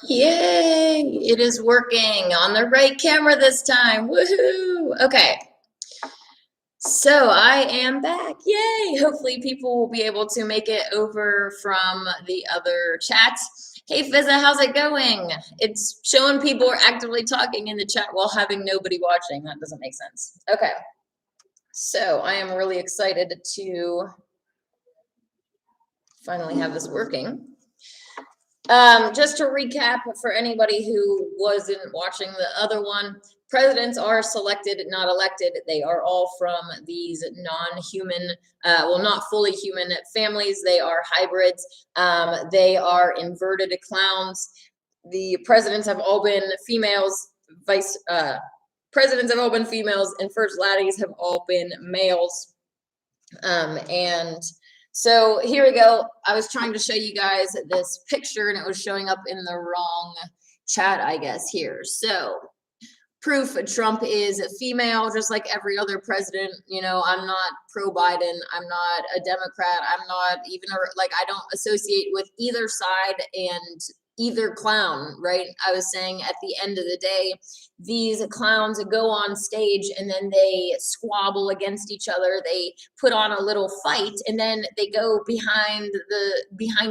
Yay! It is working on the right camera this time. Woohoo! Okay. So I am back. Yay! Hopefully people will be able to make it over from the other chats. Hey Fizza, how's it going? It's showing people are actively talking in the chat while having nobody watching. That doesn't make sense. Okay. So I am really excited to finally have this working. Just to recap for anybody who wasn't watching the other one, presidents are selected, not elected. They are all from these non-human, well, not fully human families. They are hybrids. They are inverted clowns. The presidents have all been females. Presidents have all been females, and first ladies have all been males. And so here we go. I was trying to show you guys this picture and it was showing up in the wrong chat, I guess, here. So proof Trump is a female, just like every other president. You know, I'm not pro-Biden. I'm not a Democrat. I'm not even, like, I don't associate with either side and either clown, right? I was saying at the end of the day, these clowns go on stage and then they squabble against each other. They put on a little fight and then they go behind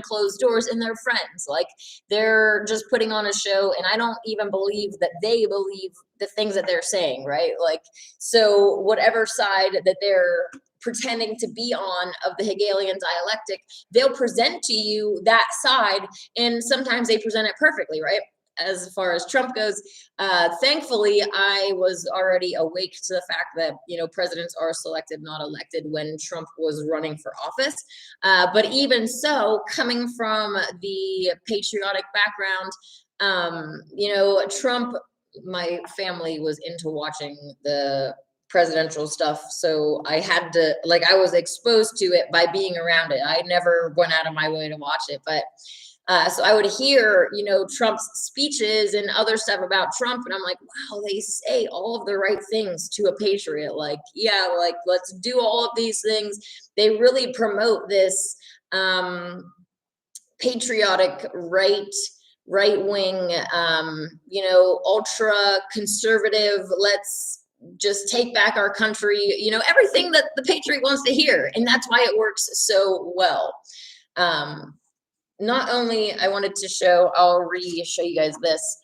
closed doors and they're friends. Like, they're just putting on a show, and I don't even believe that they believe the things that they're saying, right? Like, so whatever side that they're pretending to be on of the Hegelian dialectic, they'll present to you that side, and sometimes they present it perfectly, right? As far as Trump goes, thankfully, I was already awake to the fact that, you know, presidents are selected, not elected, when Trump was running for office. But even so, coming from the patriotic background, you know, Trump, my family was into watching the presidential stuff, so I had to, like, I was exposed to it by being around it. I never went out of my way to watch it, but so I would hear, you know, Trump's speeches and other stuff about Trump, and I'm like, wow, they say all of the right things to a patriot. Like, yeah, like, let's do all of these things. They really promote this patriotic right wing, you know, ultra conservative. Let's just take back our country. You know, everything that the patriot wants to hear, and that's why it works so well. Not only I wanted to show, I'll show you guys this,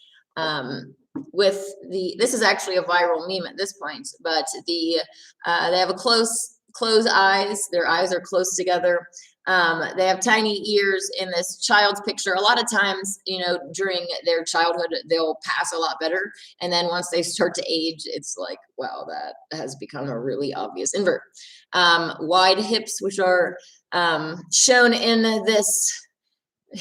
with this is actually a viral meme at this point, but they have a closed eyes. Their eyes are close together. They have tiny ears in this child's picture. A lot of times, you know, during their childhood, they'll pass a lot better. And then once they start to age, it's like, wow, that has become a really obvious invert. Wide hips, which are shown in this.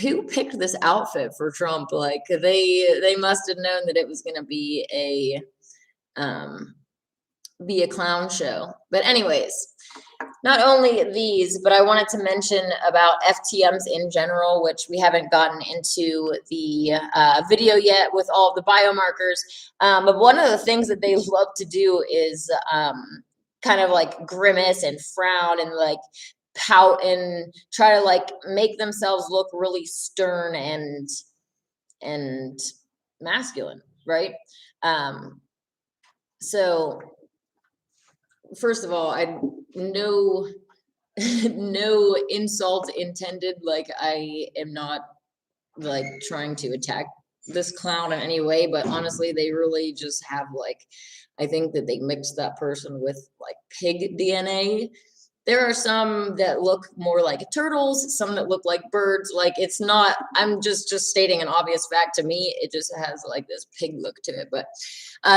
Who picked this outfit for Trump? Like, they must have known that it was going to be a clown show. But anyways, not only these, but I wanted to mention about FTMs in general, which we haven't gotten into the video yet with all of the biomarkers. But one of the things that they love to do is kind of like grimace and frown and like pout and try to like make themselves look really stern and masculine, right? So first of all, I no insult intended. Like, I am not like trying to attack this clown in any way, but honestly, they really just have, like, I think that they mixed that person with like pig DNA. There are some that look more like turtles, some that look like birds. Like, it's not, I'm just stating an obvious fact. To me, it just has like this pig look to it. But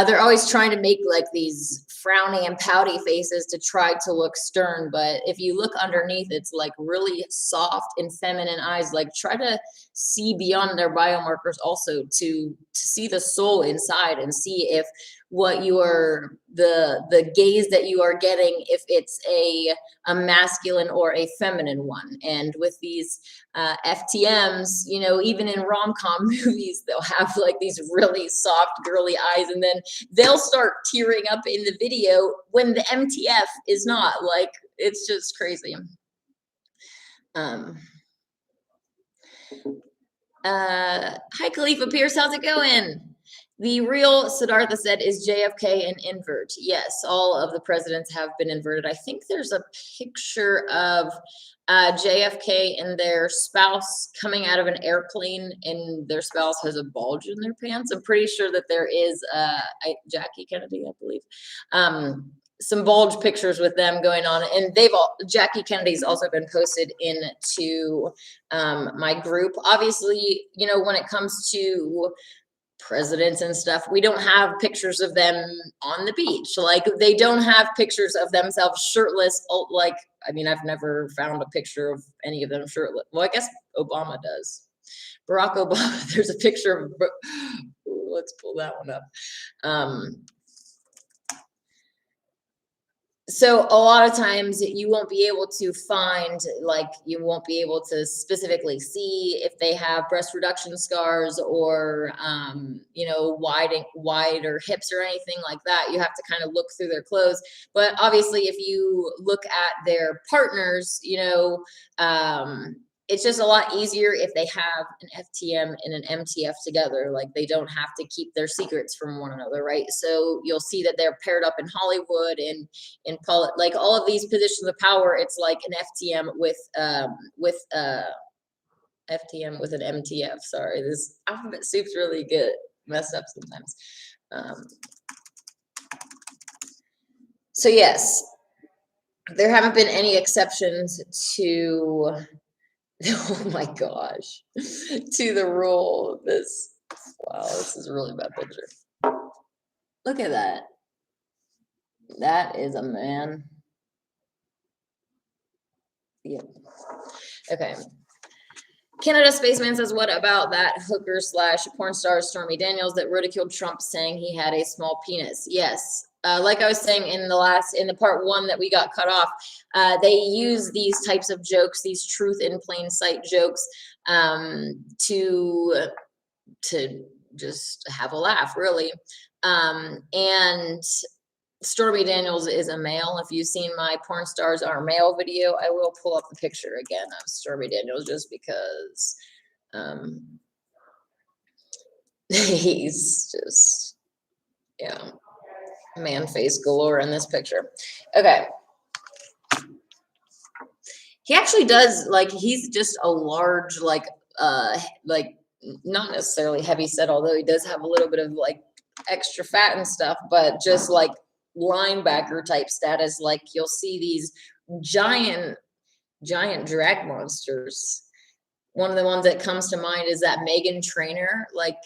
they're always trying to make like these frowny and pouty faces to try to look stern. But if you look underneath, it's like really soft and feminine eyes. Like, try to see beyond their biomarkers also to see the soul inside and see if what you are, the gaze that you are getting, if it's a masculine or a feminine one. And with these FTMs, you know, even in rom-com movies, they'll have like these really soft girly eyes, and then they'll start tearing up in the video when the MTF is not. Like, it's just crazy. Hi, Khalifa Pierce. How's it going? The real Siddhartha said is JFK an invert. Yes, all of the presidents have been inverted. I think there's a picture of JFK and their spouse coming out of an airplane, and their spouse has a bulge in their pants. I'm pretty sure that there is Jackie Kennedy, I believe. Some bulge pictures with them going on, and Jackie Kennedy's also been posted into my group. Obviously, you know, when it comes to presidents and stuff, we don't have pictures of them on the beach. Like, they don't have pictures of themselves shirtless. Like, I mean, I've never found a picture of any of them shirtless. Well, I guess Obama does. Barack Obama, there's a picture of, let's pull that one up. So a lot of times you won't be able to find, like, you won't be able to specifically see if they have breast reduction scars or, you know, wider hips or anything like that. You have to kind of look through their clothes. But obviously, if you look at their partners, you know, it's just a lot easier if they have an FTM and an MTF together. Like, they don't have to keep their secrets from one another, right? So you'll see that they're paired up in Hollywood and in like all of these positions of power. It's like an FTM with FTM with an MTF. Sorry, this alphabet soup's really good messed up sometimes. So yes, there haven't been any exceptions to. Oh my gosh, to the rule. Wow, this is a really bad picture. Look at that. That is a man. Yep. Okay. Canada Spaceman says, what about that hooker / porn star Stormy Daniels that ridiculed Trump saying he had a small penis? Yes. Like I was saying in the part 1 that we got cut off, they use these types of jokes, these truth in plain sight jokes, to just have a laugh, really. And Stormy Daniels is a male. If you've seen my porn stars are male video, I will pull up the picture again of Stormy Daniels just because he's just, yeah, man face galore in this picture. Okay. He actually does, like, he's just a large, like not necessarily heavy set, although he does have a little bit of like extra fat and stuff, but just like linebacker type status. Like, you'll see these giant drag monsters. One of the ones that comes to mind is that Meghan Trainor. Like,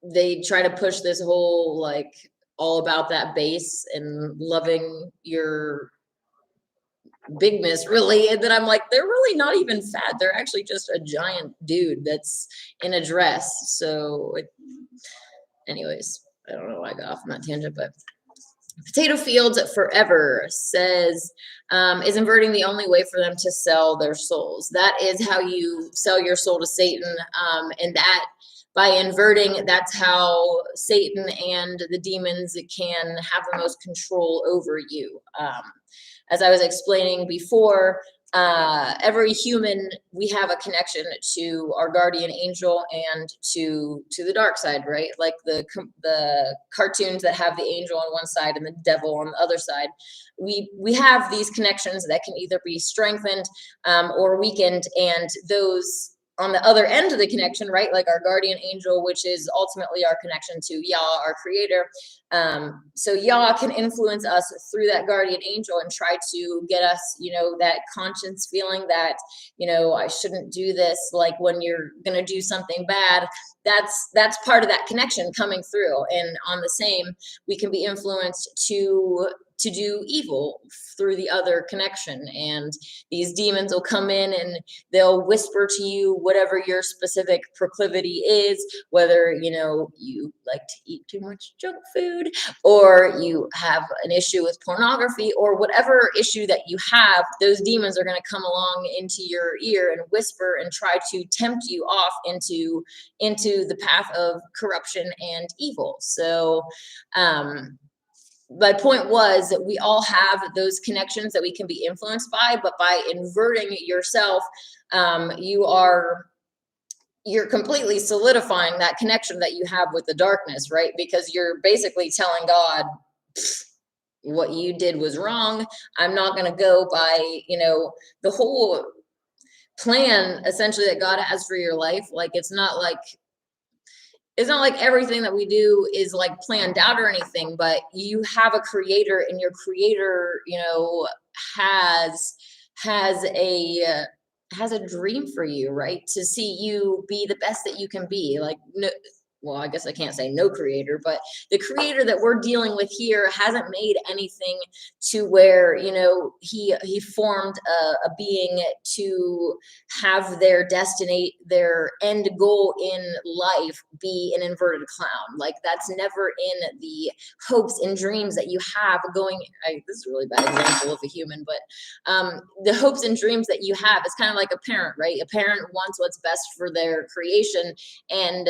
they try to push this whole, like, all about that base and loving your bigness, really. And then I'm like, they're really not even fat. They're actually just a giant dude that's in a dress. So anyways, I don't know why I got off on that tangent, but Potato Fields Forever says, is inverting the only way for them to sell their souls? That is how you sell your soul to Satan. And that by inverting, that's how Satan and the demons can have the most control over you. As I was explaining before, every human, we have a connection to our guardian angel and to the dark side, right? Like the cartoons that have the angel on one side and the devil on the other side. We have these connections that can either be strengthened or weakened, and those on the other end of the connection, right? Like our guardian angel, which is ultimately our connection to Yah, our creator. So Yah can influence us through that guardian angel and try to get us, you know, that conscience feeling that, you know, I shouldn't do this. Like when you're going to do something bad, that's part of that connection coming through. And on the same, we can be influenced to do evil through the other connection. And these demons will come in and they'll whisper to you whatever your specific proclivity is, whether, you know, you like to eat too much junk food, or you have an issue with pornography, or whatever issue that you have. Those demons are going to come along into your ear and whisper and try to tempt you off into the path of corruption and evil. So my point was that we all have those connections that we can be influenced by, but by inverting yourself, you are you're completely solidifying that connection that you have with the darkness, right? Because you're basically telling God, what you did was wrong. I'm not going to go by, the whole plan essentially that God has for your life. Like, it's not like everything that we do is like planned out or anything, but you have a creator, and your creator, has a dream for you, right? To see you be the best that you can be. Like, no, well, I guess I can't say no creator, but the creator that we're dealing with here hasn't made anything to where, he formed a being to have their destiny, their end goal in life be an inverted clown. Like, that's never in the hopes and dreams that you have going. This is a really bad example of a human, but the hopes and dreams that you have, it's kind of like a parent, right? A parent wants what's best for their creation and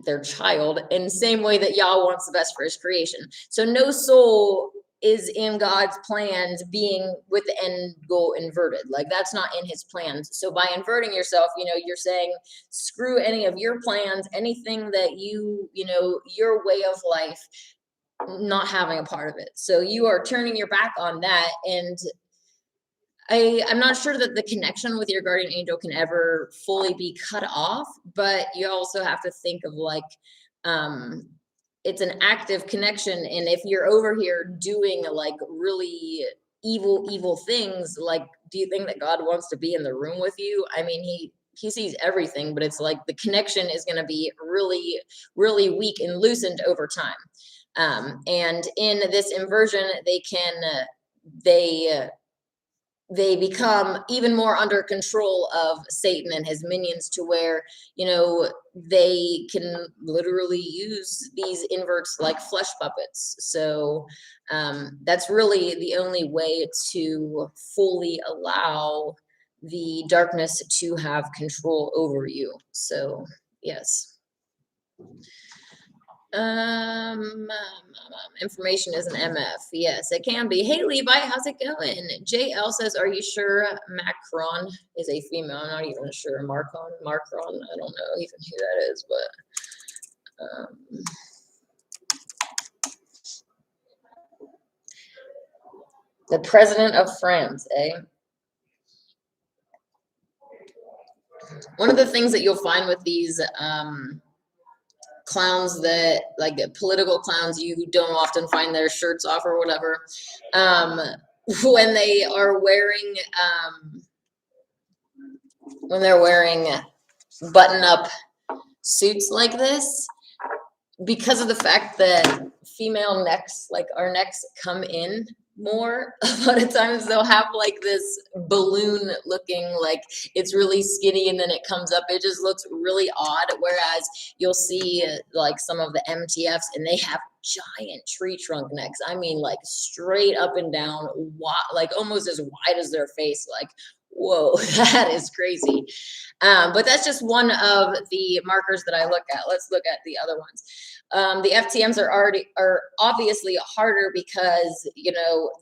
their child, in the same way that Yah wants the best for his creation. So no soul is in God's plans being with the end goal inverted. Like, that's not in his plans. So by inverting yourself, you're saying, screw any of your plans, anything that your way of life, not having a part of it. So you are turning your back on that. And I'm not sure that the connection with your guardian angel can ever fully be cut off, but you also have to think of like, it's an active connection. And if you're over here doing like really evil things, like, do you think that God wants to be in the room with you? I mean, he sees everything, but it's like the connection is going to be really, really weak and loosened over time. And in this inversion, they become even more under control of Satan and his minions, to where, they can literally use these inverts like flesh puppets. So that's really the only way to fully allow the darkness to have control over you. So, yes. Information is an MF. Yes, it can be. Hey, Levi, how's it going? JL says, are you sure Macron is a female? I'm not even sure. Macron, I don't know even who that is, but the president of France, eh? One of the things that you'll find with these clowns, that like political clowns, you don't often find their shirts off or whatever, when they are wearing button-up suits like this, because of the fact that female necks, like our necks, come in more, a lot of times they'll have like this balloon looking, like it's really skinny and then it comes up. It just looks really odd. Whereas you'll see like some of the MTFs, and they have giant tree trunk necks. I mean, like straight up and down, like almost as wide as their face. Like, whoa, that is crazy. But that's just one of the markers that I look at. Let's look at the other ones. The FTMs are obviously harder because,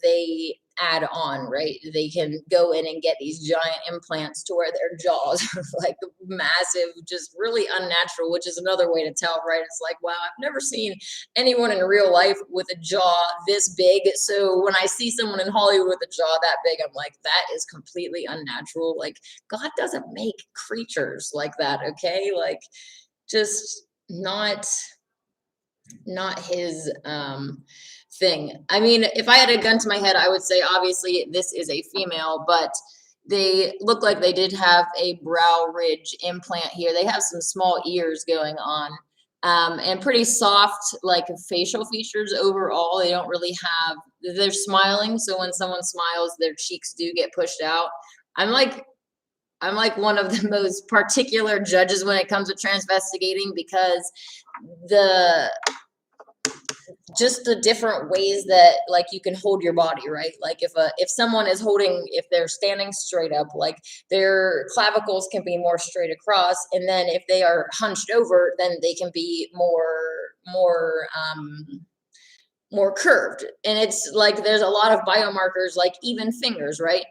they add on, right? They can go in and get these giant implants to where their jaws are like massive, just really unnatural, which is another way to tell, right? It's like, wow, I've never seen anyone in real life with a jaw this big. So when I see someone in Hollywood with a jaw that big, I'm like, that is completely unnatural. Like, God doesn't make creatures like that, okay? Like, just not his thing. I mean, if I had a gun to my head, I would say obviously this is a female, but they look like they did have a brow ridge implant here. They have some small ears going on, and pretty soft like facial features overall. They don't really have, they're smiling, so when someone smiles, their cheeks do get pushed out. I'm like one of the most particular judges when it comes to transvestigating, because just the different ways that like you can hold your body, right? Like if someone is holding, if they're standing straight up, like their clavicles can be more straight across, and then if they are hunched over, then they can be more more curved. And it's like there's a lot of biomarkers, like even fingers, right?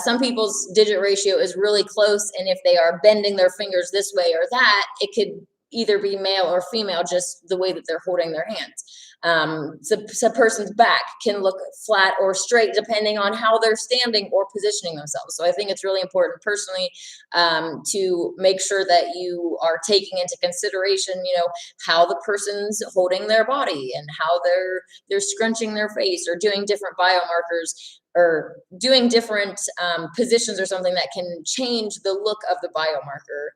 Some people's digit ratio is really close, and if they are bending their fingers this way or that, it could either be male or female, just the way that they're holding their hands. So a person's back can look flat or straight depending on how they're standing or positioning themselves. So I think it's really important personally to make sure that you are taking into consideration, how the person's holding their body and how they're scrunching their face or doing different biomarkers or doing different positions or something that can change the look of the biomarker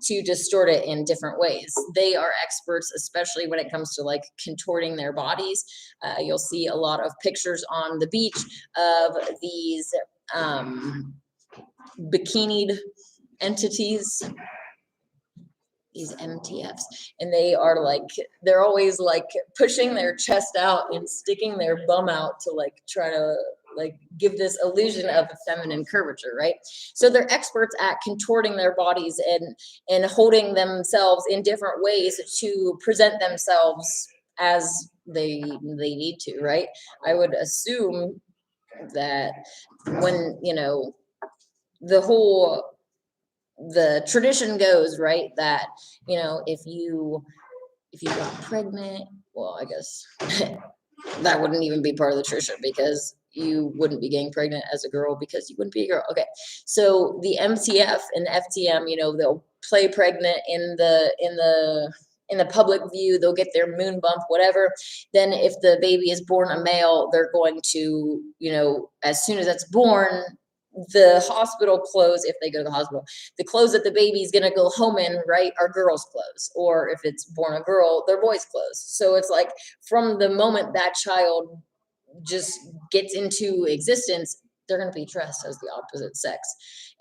to distort it in different ways. They are experts, especially when it comes to like contorting their bodies. You'll see a lot of pictures on the beach of these bikinied entities, these MTFs, and they are like, they're always like pushing their chest out and sticking their bum out to like try to like give this illusion of a feminine curvature, right? So they're experts at contorting their bodies and holding themselves in different ways to present themselves as they need to, right? I would assume that when the tradition goes, right, that if you got pregnant, well, I guess that wouldn't even be part of the tradition, because you wouldn't be getting pregnant as a girl because you wouldn't be a girl. Okay, so the MTF and FTM, they'll play pregnant in the public view, they'll get their moon bump, whatever. Then if the baby is born a male, they're going to, as soon as it's born, the hospital clothes, if they go to the hospital, the clothes that the baby's going to go home in, right, are girls' clothes. Or if it's born a girl, they're boys' clothes. So it's like from the moment that child just gets into existence, they're going to be dressed as the opposite sex.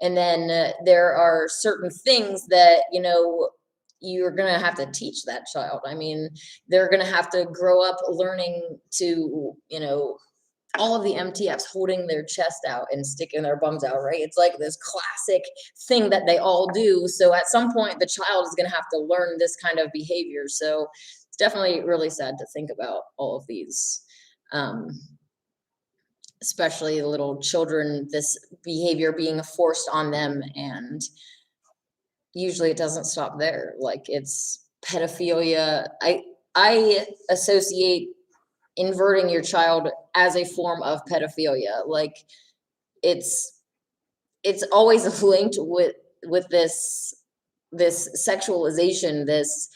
And then there are certain things that, you're going to have to teach that child. I mean, they're going to have to grow up learning to, all of the MTFs holding their chest out and sticking their bums out, right? It's like this classic thing that they all do. So at some point, the child is going to have to learn this kind of behavior. So it's definitely really sad to think about all of these, especially little children, this behavior being forced on them. And usually it doesn't stop there. Like, it's pedophilia. I associate inverting your child as a form of pedophilia. Like, it's always linked with this sexualization, this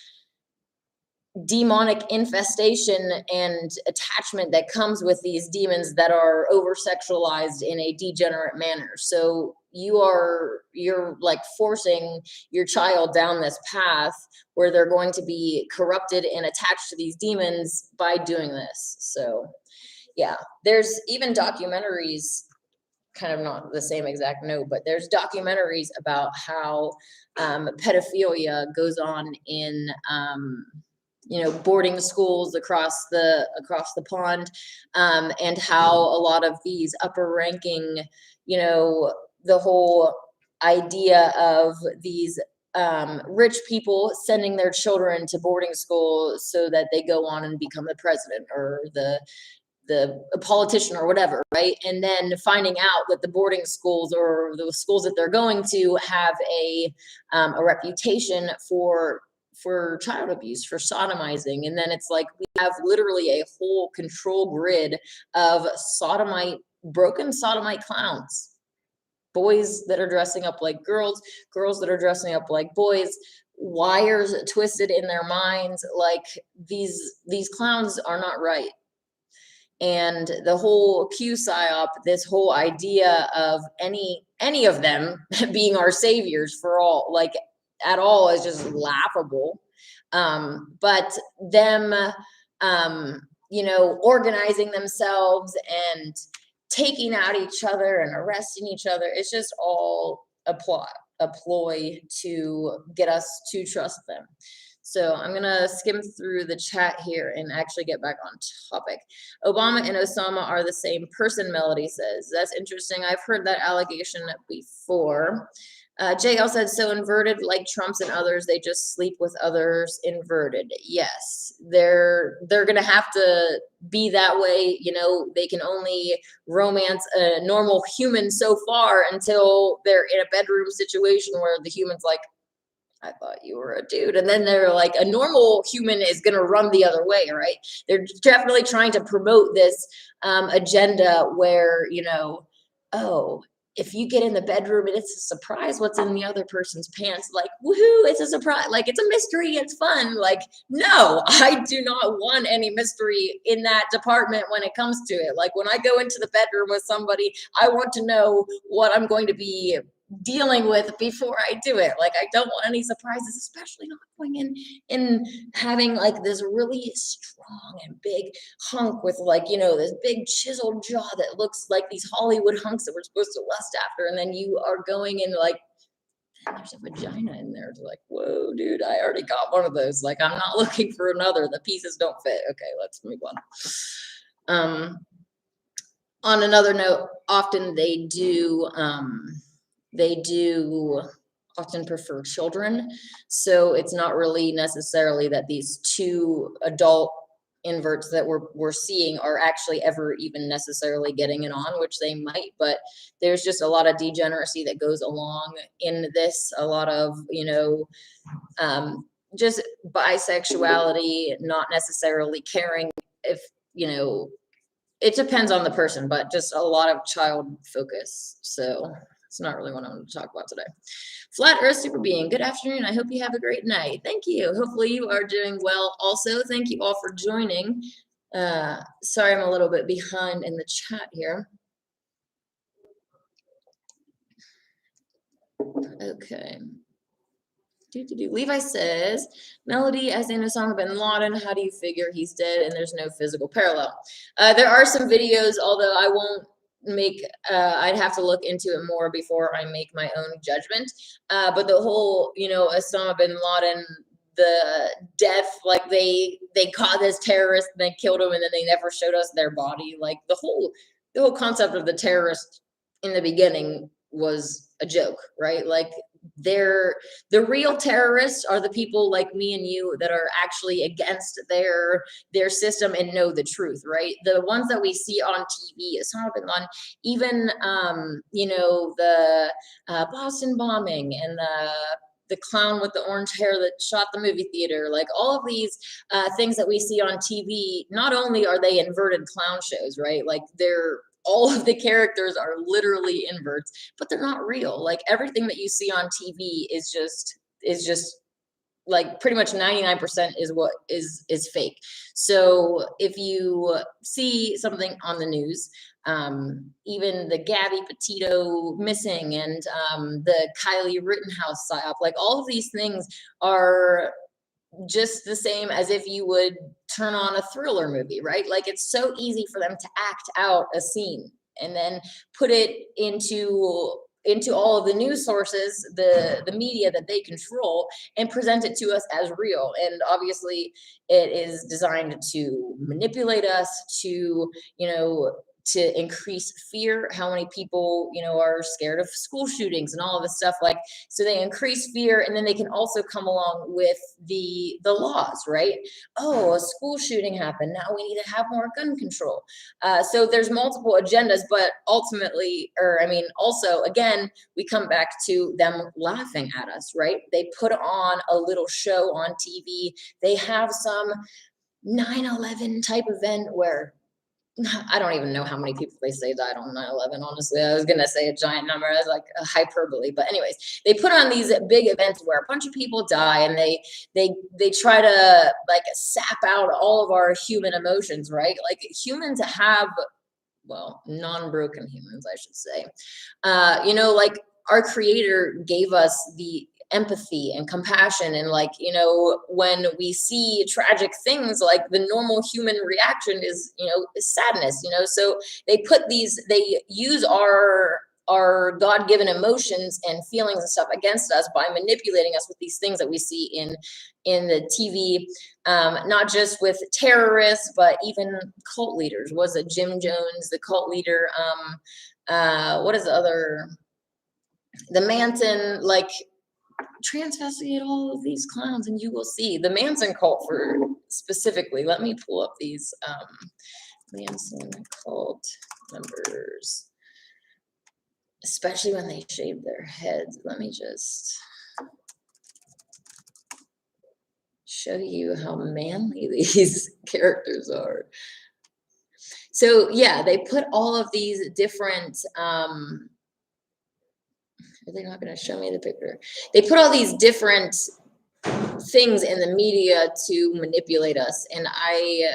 demonic infestation and attachment that comes with these demons that are over sexualized in a degenerate manner. So you're like forcing your child down this path where they're going to be corrupted and attached to these demons by doing this. So yeah, there's even documentaries, kind of not the same exact note, but there's documentaries about how pedophilia goes on in boarding schools across the pond, and how a lot of these upper ranking, the whole idea of these rich people sending their children to boarding school so that they go on and become the president or a politician or whatever, right? And then finding out that the boarding schools or the schools that they're going to have a reputation for child abuse, for sodomizing. And then it's like we have literally a whole control grid of broken sodomite clowns. Boys that are dressing up like girls that are dressing up like boys, wires twisted in their minds. Like, these clowns are not right. And the whole Psyop, this whole idea of any of them being our saviors for all, like, at all, is just laughable. But them, organizing themselves and taking out each other and arresting each other, it's just all a ploy to get us to trust them. So I'm going to skim through the chat here and actually get back on topic. Obama and Osama are the same person, Melody says. That's interesting. I've heard that allegation before. JL said, so inverted like Trump's and others, they just sleep with others inverted. Yes, they're gonna have to be that way. You know, they can only romance a normal human so far until they're in a bedroom situation where the human's like, I thought you were a dude. And then they're like, a normal human is going to run the other way, right? They're definitely trying to promote this agenda where, you know, oh, if you get in the bedroom and it's a surprise what's in the other person's pants, like, woohoo, it's a surprise. Like, it's a mystery. It's fun. Like, no, I do not want any mystery in that department when it comes to it. Like, when I go into the bedroom with somebody, I want to know what I'm going to be dealing with before I do it. Like, I don't want any surprises, especially not going in having like this really strong and big hunk with, like, you know, this big chiseled jaw that looks like these Hollywood hunks that we're supposed to lust after, and then you are going in like, there's a vagina in there. It's like, whoa, dude, I already got one of those. Like, I'm not looking for another. The pieces don't fit. Okay, let's move on. On another note, often they do often prefer children. So it's not really necessarily that these two adult inverts that we're seeing are actually ever even necessarily getting it on, which they might, but there's just a lot of degeneracy that goes along in this, a lot of, you know, just bisexuality, not necessarily caring if, you know, it depends on the person, but just a lot of child focus. So it's not really what I'm going to talk about today. Flat Earth Super Being, good afternoon. I hope you have a great night. Thank you. Hopefully you are doing well. Also, thank you all for joining. Sorry, I'm a little bit behind in the chat here. Okay. Levi says, Melody, as in Osama bin Laden, how do you figure he's dead and there's no physical parallel? There are some videos, although I won't make, I'd have to look into it more before I make my own judgment. But the whole, you know, Osama bin Laden, the death, like they caught this terrorist and they killed him and then they never showed us their body. Like the whole concept of the terrorist in the beginning was a joke, right? Like the real terrorists are the people like me and you that are actually against their system and know the truth, right? The ones that we see on TV, Osama bin Laden, even you know, the Boston bombing and the clown with the orange hair that shot the movie theater, like all of these things that we see on TV, not only are they inverted clown shows, right? Like all of the characters are literally inverts, but they're not real. Like everything that you see on TV is just like pretty much 99% is what is fake. So if you see something on the news, even the Gabby Petito missing and the Kylie Rittenhouse psyop, like all of these things are just the same as if you would turn on a thriller movie, right? Like it's so easy for them to act out a scene and then put it into all of the news sources, the media that they control, and present it to us as real. And obviously it is designed to manipulate us, to, you know, to increase fear. How many people, you know, are scared of school shootings and all of this stuff, like, so they increase fear, and then they can also come along with the laws, right? Oh, a school shooting happened, now we need to have more gun control. So there's multiple agendas, but ultimately, or I mean, also, again, we come back to them laughing at us, right? They put on a little show on TV. They have some 9/11 type event where I don't even know how many people they say died on 9/11. Honestly, I was going to say a giant number. That's like a hyperbole. But anyways, they put on these big events where a bunch of people die, and they try to like sap out all of our human emotions, right? Like humans have, well, non-broken humans, I should say. You know, like our creator gave us the empathy and compassion, and like, you know, when we see tragic things, like the normal human reaction is, you know, is sadness, you know. So they use our God-given emotions and feelings and stuff against us by manipulating us with these things that we see in the TV, not just with terrorists, but even cult leaders. Was it Jim Jones, the cult leader? What is the other? the Manson, like, transvestigate all of these clowns and you will see the Manson cult for specifically. Let me pull up these Manson cult members, especially when they shave their heads. Let me just show you how manly these characters are. So yeah, they put all of these different are they not going to show me the picture? They put all these different things in the media to manipulate us. And I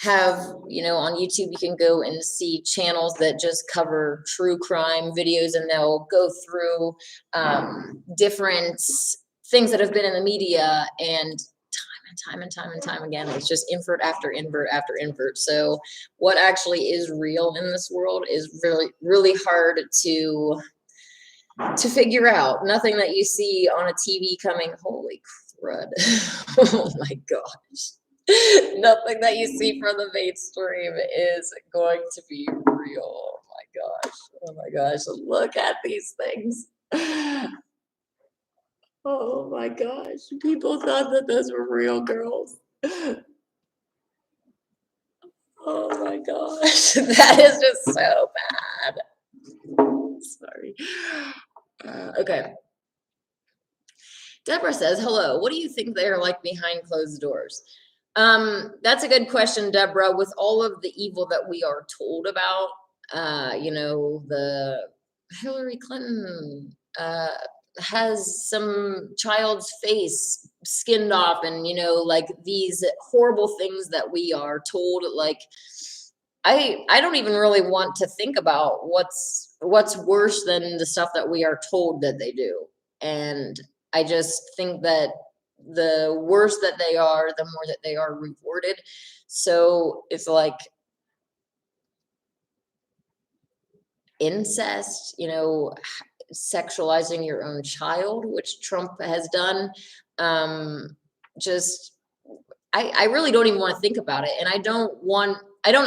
have, you know, on YouTube, you can go and see channels that just cover true crime videos, and they'll go through different things that have been in the media, and time and time again, it's just invert after invert after invert. So what actually is real in this world is really hard to figure out. Nothing that you see on a TV coming, holy crud. Oh my gosh. Nothing that you see from the mainstream is going to be real. Oh my gosh. Oh my gosh. Look at these things. Oh my gosh. People thought that those were real girls. Oh my gosh. That is just so bad. Sorry. Okay. Deborah says, hello, what do you think they are like behind closed doors? That's a good question, Deborah. With all of the evil that we are told about, you know, the Hillary Clinton has some child's face skinned off, and, you know, like these horrible things that we are told, like, I don't even really want to think about what's worse than the stuff that we are told that they do. And I just think that the worse that they are, the more that they are rewarded. So it's like incest, you know, sexualizing your own child, which Trump has done. Just, I really don't even want to think about it. And I don't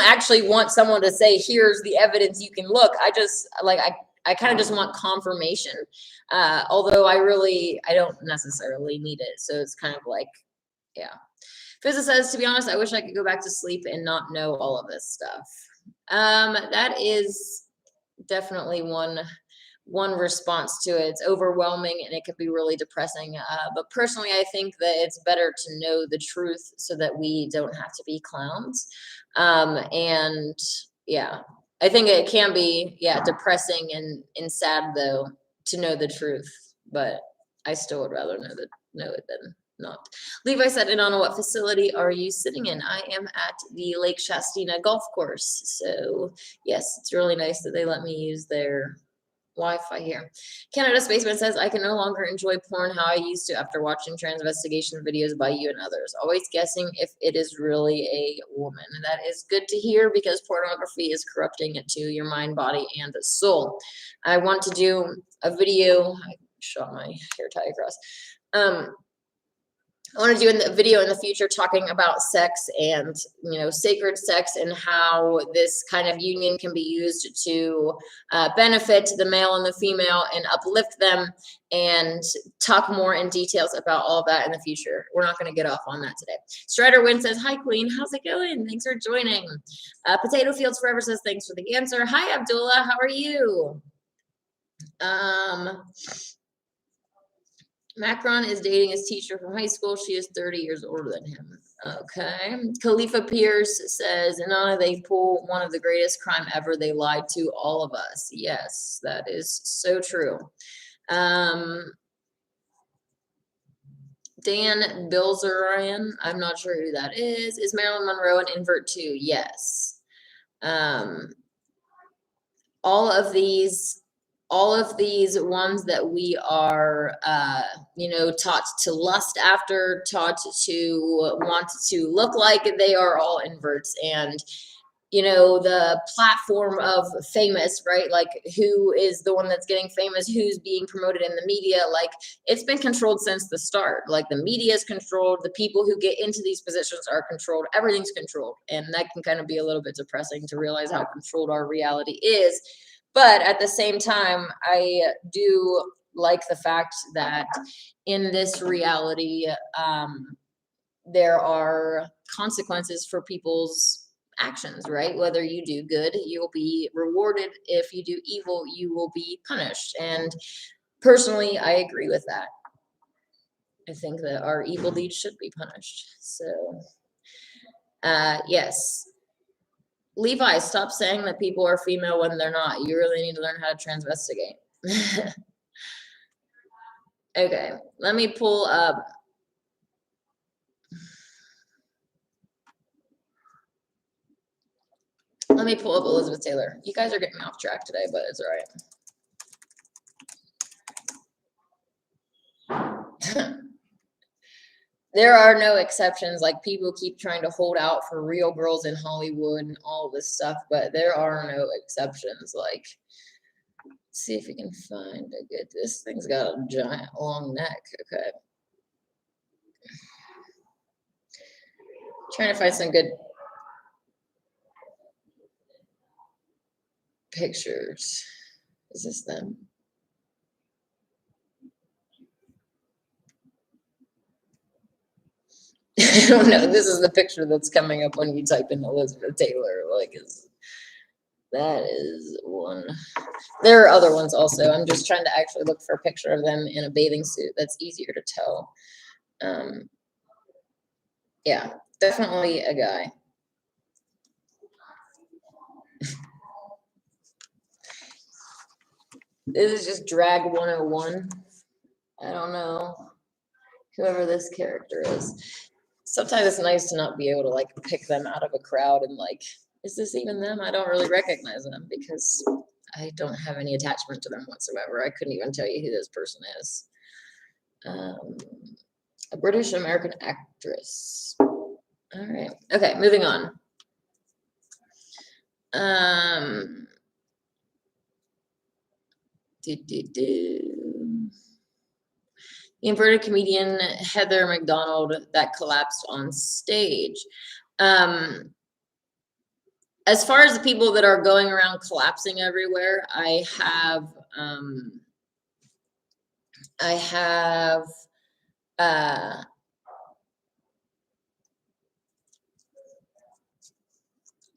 actually want someone to say, here's the evidence you can look. I just like, I kind of just want confirmation. Although I don't necessarily need it. So it's kind of like, yeah. Fizza says, to be honest, I wish I could go back to sleep and not know all of this stuff. That is definitely one response to it. It's overwhelming and it can be really depressing. But personally, I think that it's better to know the truth so that we don't have to be clowns. And yeah, I think it can be, yeah, depressing and sad though to know the truth, but I still would rather know it than not. Levi said, and on what facility are you sitting in? I am at the Lake Shastina golf course. So yes, it's really nice that they let me use their Wi-Fi here. Canada Spaceman says, I can no longer enjoy porn how I used to after watching transvestigation videos by you and others, always guessing if it is really a woman. That is good to hear because pornography is corrupting it to your mind, body, and soul. I want to do a video. I shot my hair tie across. I want to do a video in the future talking about sex and, you know, sacred sex and how this kind of union can be used to benefit the male and the female and uplift them, and talk more in details about all of that in the future. We're not going to get off on that today. Strider Wynn says, hi, Queen. How's it going? Thanks for joining. Potato Fields Forever says, thanks for the answer. Hi, Abdullah. How are you? Macron is dating his teacher from high school. She is 30 years older than him. Okay. Khalifa Pierce says, Inanna, they pull one of the greatest crime ever. They lied to all of us. Yes, that is so true. Dan Bilzerian, I'm not sure who that is. Is Marilyn Monroe an invert too? Yes. All of these ones that we are, you know, taught to lust after, taught to want to look like, they are all inverts. And, you know, the platform of famous, right? Like, who is the one that's getting famous? Who's being promoted in the media? Like, it's been controlled since the start. Like, the media is controlled. The people who get into these positions are controlled. Everything's controlled. And that can kind of be a little bit depressing to realize how controlled our reality is. But at the same time, I do like the fact that in this reality, there are consequences for people's actions, right? Whether you do good, you'll be rewarded. If you do evil, you will be punished. And personally, I agree with that. I think that our evil deeds should be punished. So, yes. Levi, stop saying that people are female when they're not. You really need to learn how to transvestigate. Okay, let me pull up. Let me pull up Elizabeth Taylor. You guys are getting me off track today, but it's all right. There are no exceptions. Like, people keep trying to hold out for real girls in Hollywood and all this stuff, but there are no exceptions. Like, let's see if we can find a good. This thing's got a giant long neck. Okay. Trying to find some good pictures. Is this them? I don't know. This is the picture that's coming up when you type in Elizabeth Taylor. Like, that is one. There are other ones also. I'm just trying to actually look for a picture of them in a bathing suit. That's easier to tell. Yeah, definitely a guy. This is just drag 101. I don't know. Whoever this character is. Sometimes it's nice to not be able to like pick them out of a crowd and like, is this even them? I don't really recognize them because I don't have any attachment to them whatsoever. I couldn't even tell you who this person is. A British American actress. All right. Okay, moving on. The inverted comedian Heather McDonald that collapsed on stage. As far as the people that are going around collapsing everywhere, I have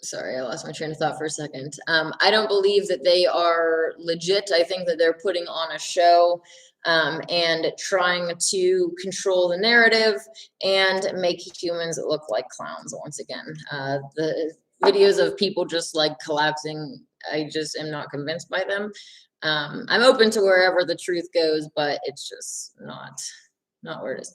sorry, I lost my train of thought for a second. I don't believe that they are legit. I think that they're putting on a show and trying to control the narrative and make humans look like clowns once again. The videos of people just like collapsing, I just am not convinced by them. I'm open to wherever the truth goes, but it's just not where it is.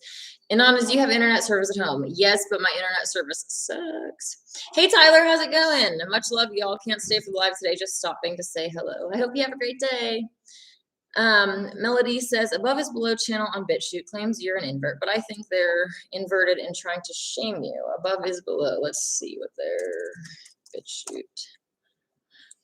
Anonymous, do you have internet service at home? Yes, but my internet service sucks. Hey, Tyler, how's it going? Much love, y'all. Can't stay for the live today, just stopping to say hello. I hope you have a great day. Melody says, above is below channel on BitChute claims you're an invert, but I think they're inverted and trying to shame you. Above is below. Let's see what their BitChute.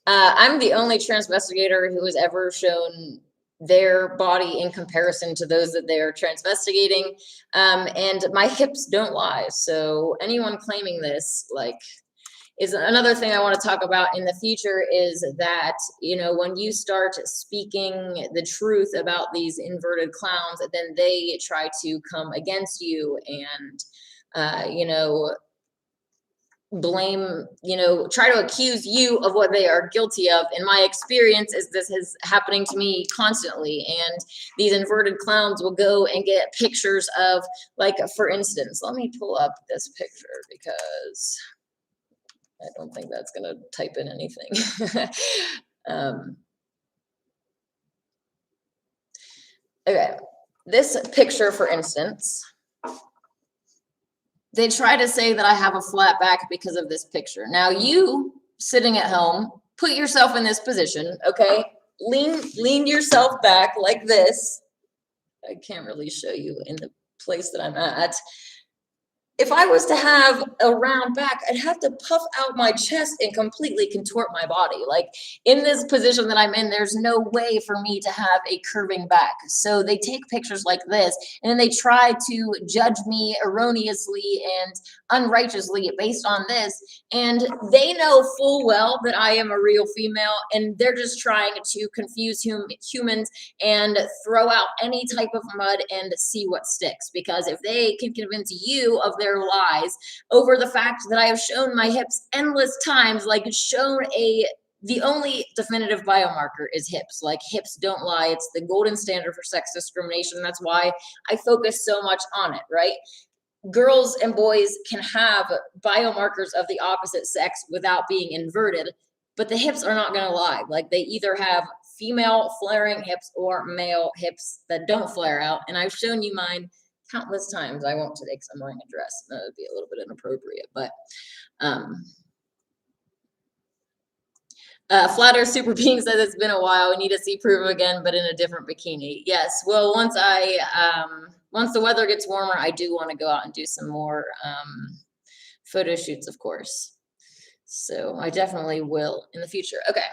I'm the only transvestigator who has ever shown their body in comparison to those that they are transvestigating. And my hips don't lie. So anyone claiming this, like, is another thing I want to talk about in the future is that, you know, when you start speaking the truth about these inverted clowns, then they try to come against you and, you know, blame, you know, try to accuse you of what they are guilty of. In my experience is this is happening to me constantly, and these inverted clowns will go and get pictures of, like, for instance, let me pull up this picture because I don't think that's gonna type in anything. Okay, this picture, for instance, they try to say that I have a flat back because of this picture. Now, you sitting at home, put yourself in this position, okay? Lean yourself back like this. I can't really show you in the place that I'm at. if I was to have a round back, I'd have to puff out my chest and completely contort my body. Like in this position that I'm in, there's no way for me to have a curving back. So they take pictures like this and then they try to judge me erroneously and unrighteously based on this. And they know full well that I am a real female and they're just trying to confuse humans and throw out any type of mud and see what sticks. Because if they can convince you of their lies over the fact that I have shown my hips endless times, like the only definitive biomarker is hips. Like hips don't lie. It's the golden standard for sex discrimination. That's why I focus so much on it, right? Girls and boys can have biomarkers of the opposite sex without being inverted, but the hips are not going to lie. Like they either have female flaring hips or male hips that don't flare out. And I've shown you mine countless times. I won't today because I'm wearing a dress. That would be a little bit inappropriate, but Flat Earth Super Being says it's been a while. We need to see proof again, but in a different bikini. Yes. Well, once the weather gets warmer, I do want to go out and do some more photo shoots, of course. So I definitely will in the future. Okay.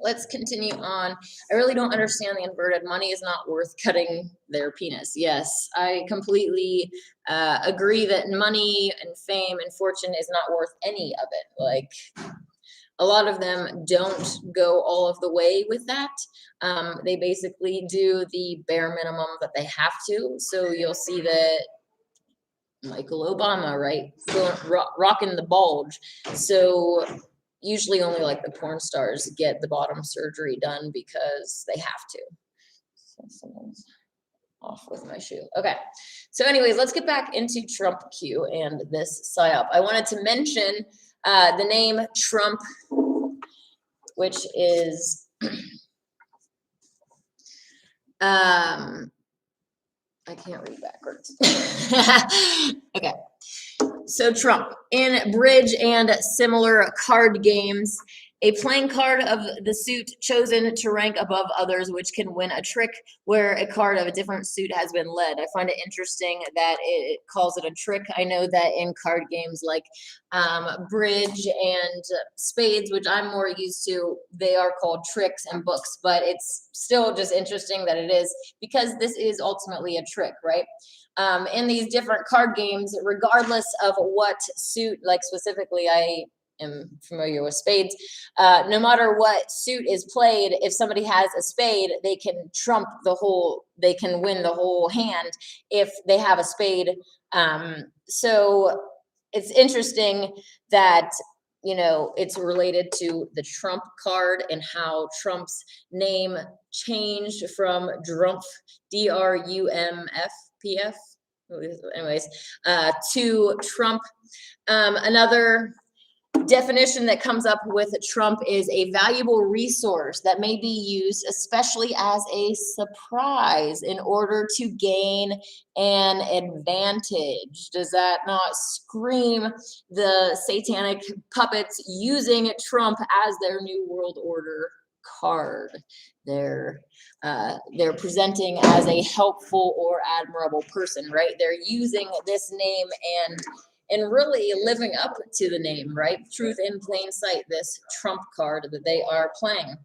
Let's continue on. I really don't understand the inverted. Money is not worth cutting their penis. Yes, I completely agree that money and fame and fortune is not worth any of it. Like, a lot of them don't go all of the way with that. They basically do the bare minimum that they have to. So you'll see that Michael Obama, right, rocking the bulge. So usually only like the porn stars get the bottom surgery done because they have to. So someone's off with my shoe. Okay. So anyways, let's get back into Trump Q and this psyop. I wanted to mention the name Trump, which is I can't read backwards. Okay. So Trump, in bridge and similar card games, a playing card of the suit chosen to rank above others, which can win a trick where a card of a different suit has been led. I find it interesting that it calls it a trick. I know that in card games like bridge and spades, which I'm more used to, they are called tricks in books, but it's still just interesting that it is, because this is ultimately a trick, right? In these different card games, regardless of what suit, like specifically I am familiar with spades, no matter what suit is played, if somebody has a spade, they can they can win the whole hand if they have a spade. So it's interesting that, you know, it's related to the Trump card and how Trump's name changed from Drumpf, D-R-U-M-F-P-F, anyways, to Trump. Another definition that comes up with Trump is a valuable resource that may be used especially as a surprise in order to gain an advantage. Does that not scream the satanic puppets using Trump as their New World Order card? They're presenting as a helpful or admirable person, right? They're using this name and really living up to the name, right? Truth in plain sight, this Trump card that they are playing.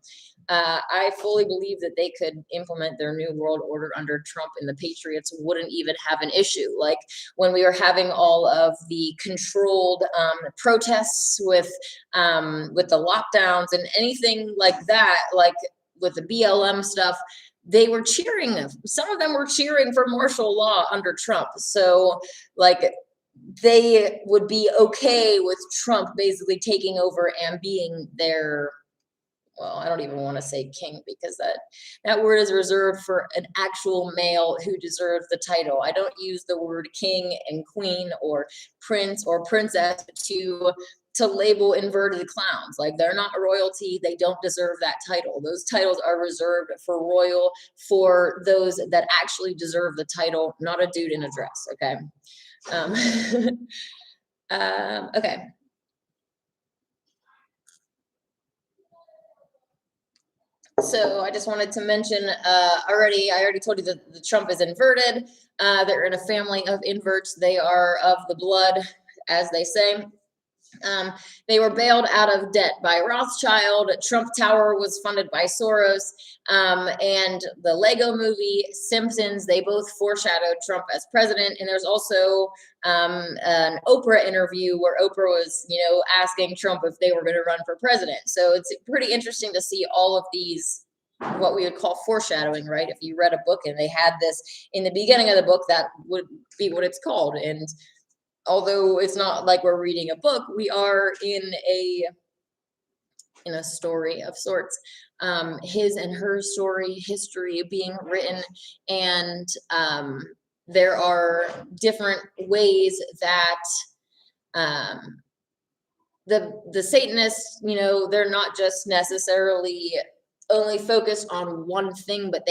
I fully believe that they could implement their New World Order under Trump and the Patriots wouldn't even have an issue. Like when we were having all of the controlled protests with the lockdowns and anything like that, like with the BLM stuff, they were cheering. Some of them were cheering for martial law under Trump. So like, they would be okay with Trump basically taking over and being their, well, I don't even want to say king, because that word is reserved for an actual male who deserves the title. I don't use the word king and queen or prince or princess to label inverted clowns. Like, they're not royalty. They don't deserve that title. Those titles are reserved for royal, for those that actually deserve the title, not a dude in a dress. Okay. Okay. So I just wanted to mention I already told you that the Trump is inverted. They're in a family of inverts. They are of the blood, as they say. They were bailed out of debt by Rothschild. Trump Tower was funded by Soros. And the Lego movie, Simpsons, they both foreshadowed Trump as president. And there's also an Oprah interview where Oprah was, asking Trump if they were going to run for president. So it's pretty interesting to see all of these, what we would call foreshadowing, right? If you read a book and they had this in the beginning of the book, that would be what it's called. And although it's not like we're reading a book, we are in a story of sorts, his and her story, history being written. And there are different ways that the Satanists, they're not just necessarily only focused on one thing, but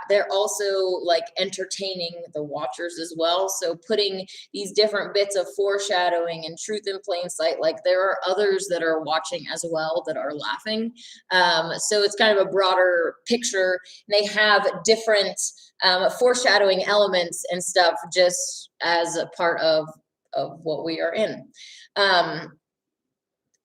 they're also like entertaining the watchers as well. So putting these different bits of foreshadowing and truth in plain sight, like there are others that are watching as well that are laughing. So it's kind of a broader picture. They have different foreshadowing elements and stuff just as a part of what we are in.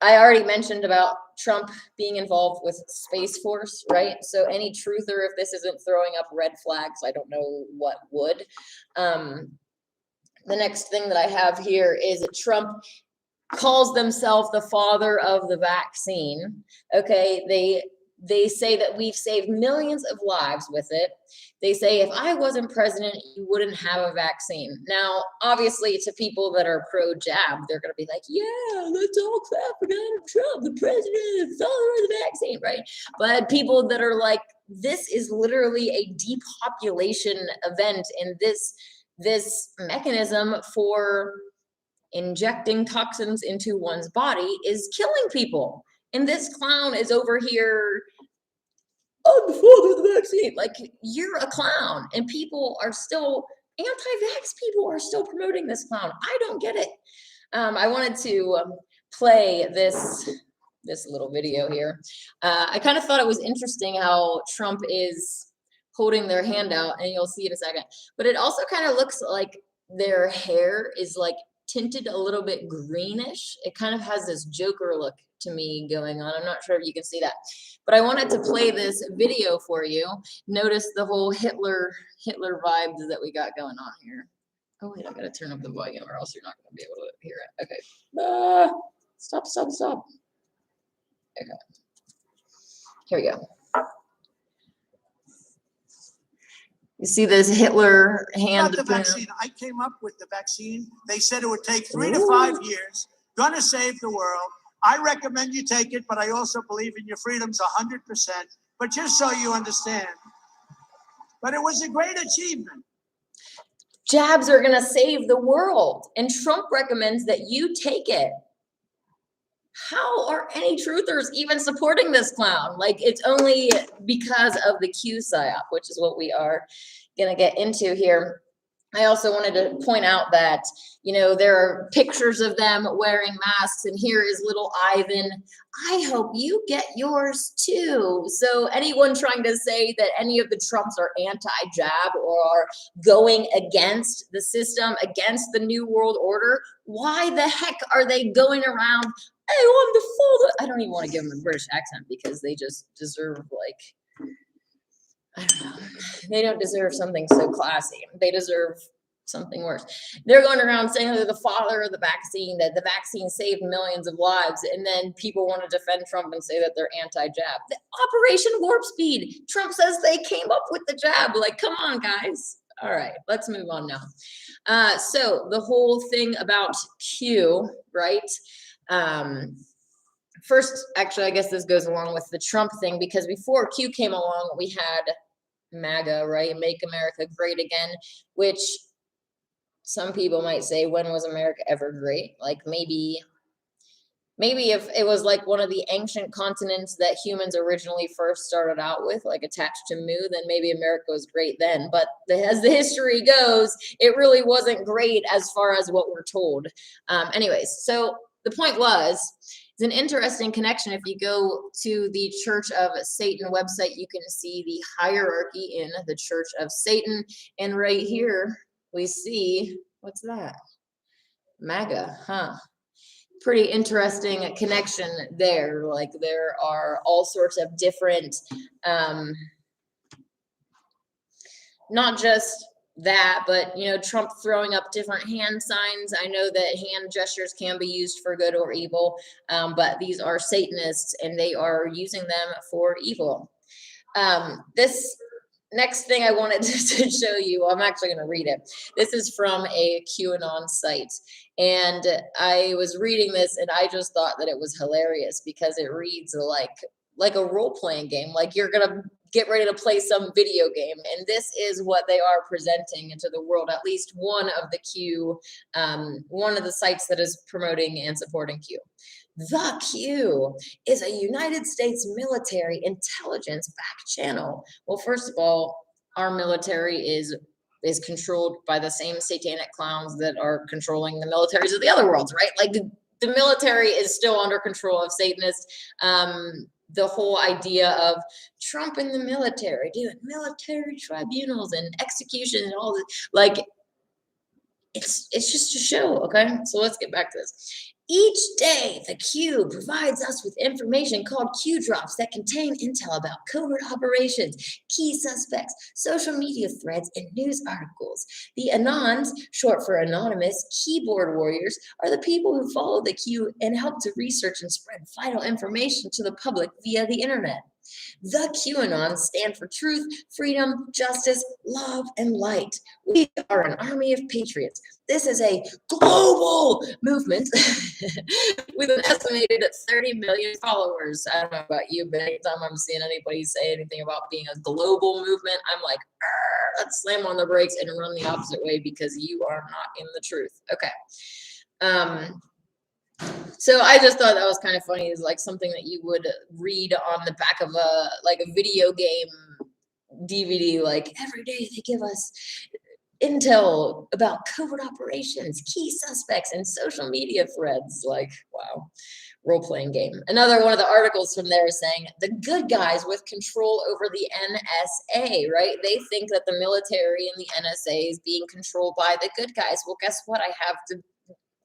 I already mentioned about Trump being involved with Space Force, right? So any truther, if this isn't throwing up red flags, I don't know what would. The next thing that I have here is that Trump calls themselves the father of the vaccine. Okay, they say that we've saved millions of lives with it. They say, if I wasn't president, you wouldn't have a vaccine. Now, obviously, to people that are pro-jab, they're going to be like, yeah, let's all clap for Donald Trump, the president, father of the vaccine, right? But people that are like, this is literally a depopulation event, and this mechanism for injecting toxins into one's body is killing people. And this clown is over here, I'm the father of the vaccine. Like, you're a clown. And people are still, anti-vax people are still promoting this clown. I don't get it. I wanted to play this little video here. I kind of thought it was interesting how Trump is holding their hand out, and you'll see in a second. But it also kind of looks like their hair is like tinted a little bit greenish. It kind of has this Joker look to me going on. I'm not sure if you can see that, but I wanted to play this video for you. Notice the whole Hitler vibes that we got going on here. Oh wait, I gotta turn up the volume or else you're not gonna be able to hear it. Okay. Stop. Okay. Here we go. You see this Hitler hand? About the vaccine. I came up with the vaccine. They said it would take 3 to 5 years. Gonna save the world. I recommend you take it, but I also believe in your freedoms 100%. But just so you understand. But it was a great achievement. Jabs are gonna save the world, and Trump recommends that you take it. How are any truthers even supporting this clown? Like, it's only because of the Q Psyop, which is what we are gonna get into here. I also wanted to point out that, there are pictures of them wearing masks, and here is little Ivan. I hope you get yours too. So anyone trying to say that any of the Trumps are anti-jab or are going against the system, against the New World Order, why the heck are they going around, hey, I'm the father? I don't even want to give them a British accent because they just deserve, like, I don't know. They don't deserve something so classy. They deserve something worse. They're going around saying they're the father of the vaccine, that the vaccine saved millions of lives, and then people want to defend Trump and say that they're anti-jab. The Operation Warp Speed. Trump says they came up with the jab. Like, come on, guys. All right, let's move on now. So the whole thing about Q, right? First, actually, I guess this goes along with the Trump thing, because before Q came along, we had MAGA, right? Make America Great Again, which some people might say, when was America ever great? Like, maybe if it was like one of the ancient continents that humans originally first started out with, like attached to Mu, then maybe America was great then. But as the history goes, it really wasn't great as far as what we're told. Anyways, so the point was It's an interesting connection. If you go to the Church of Satan website, you can see the hierarchy in the Church of Satan. And right here, we see, what's that? Maga, huh? Pretty interesting connection there. Like there are all sorts of different, not just that, but you know, Trump throwing up different hand signs. I know that hand gestures can be used for good or evil, but these are Satanists and they are using them for evil. This next thing I wanted to show you, I'm actually going to read it. This is from a QAnon site. And I was reading this and I just thought that it was hilarious because it reads like a role-playing game. Like you're going to get ready to play some video game. And this is what they are presenting into the world, at least one of the sites that is promoting and supporting Q. The Q is a United States military intelligence back channel. Well, first of all, our military is controlled by the same satanic clowns that are controlling the militaries of the other worlds, right? Like the military is still under control of Satanists. The whole idea of Trump in the military, doing military tribunals and execution and all this, like it's just a show, okay? So let's get back to this. Each day, the Q provides us with information called Q drops that contain intel about covert operations, key suspects, social media threads, and news articles. The Anons, short for anonymous keyboard warriors, are the people who follow the Q and help to research and spread vital information to the public via the internet. The QAnon stand for truth, freedom, justice, love, and light. We are an army of patriots. This is a global movement with an estimated 30 million followers. I don't know about you, but anytime I'm seeing anybody say anything about being a global movement, I'm like, let's slam on the brakes and run the opposite way because you are not in the truth. Okay. So I just thought that was kind of funny. It's like something that you would read on the back of a video game DVD. Like every day they give us intel about covert operations, key suspects, and social media threads. Like, wow, role-playing game. Another one of the articles from there is saying the good guys with control over the NSA, right? They think that the military and the NSA is being controlled by the good guys. Well, guess what?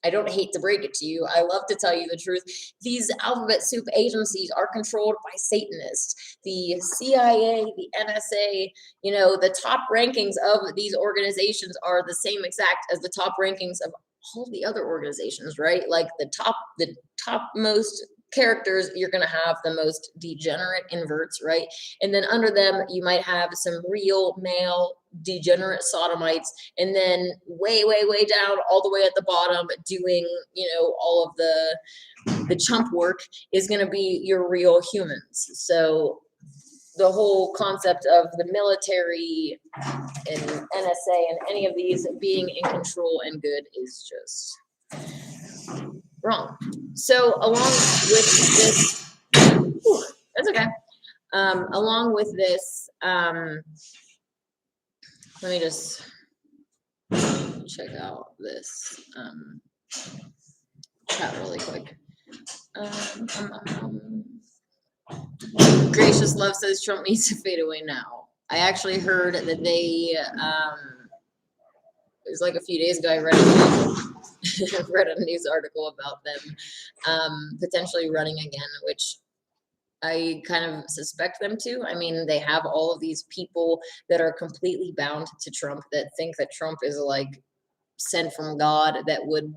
I don't hate to break it to you. I love to tell you the truth. These alphabet soup agencies are controlled by Satanists. The CIA, the NSA, you know, the top rankings of these organizations are the same exact as the top rankings of all the other organizations, right? Like the topmost characters, you're going to have the most degenerate inverts, right? And then under them, you might have some real male degenerate sodomites, and then way down, all the way at the bottom, doing, you know, all of the chump work is going to be your real humans. So the whole concept of the military and NSA and any of these being in control and good is just wrong. So along with this, that's okay. Along with this, let me just check out this chat really quick. Gracious Love says Trump needs to fade away now. I actually heard that they, it was like a few days ago, I read a news article about them potentially running again, which I kind of suspect them to. I mean, they have all of these people that are completely bound to Trump that think that Trump is like sent from God, that would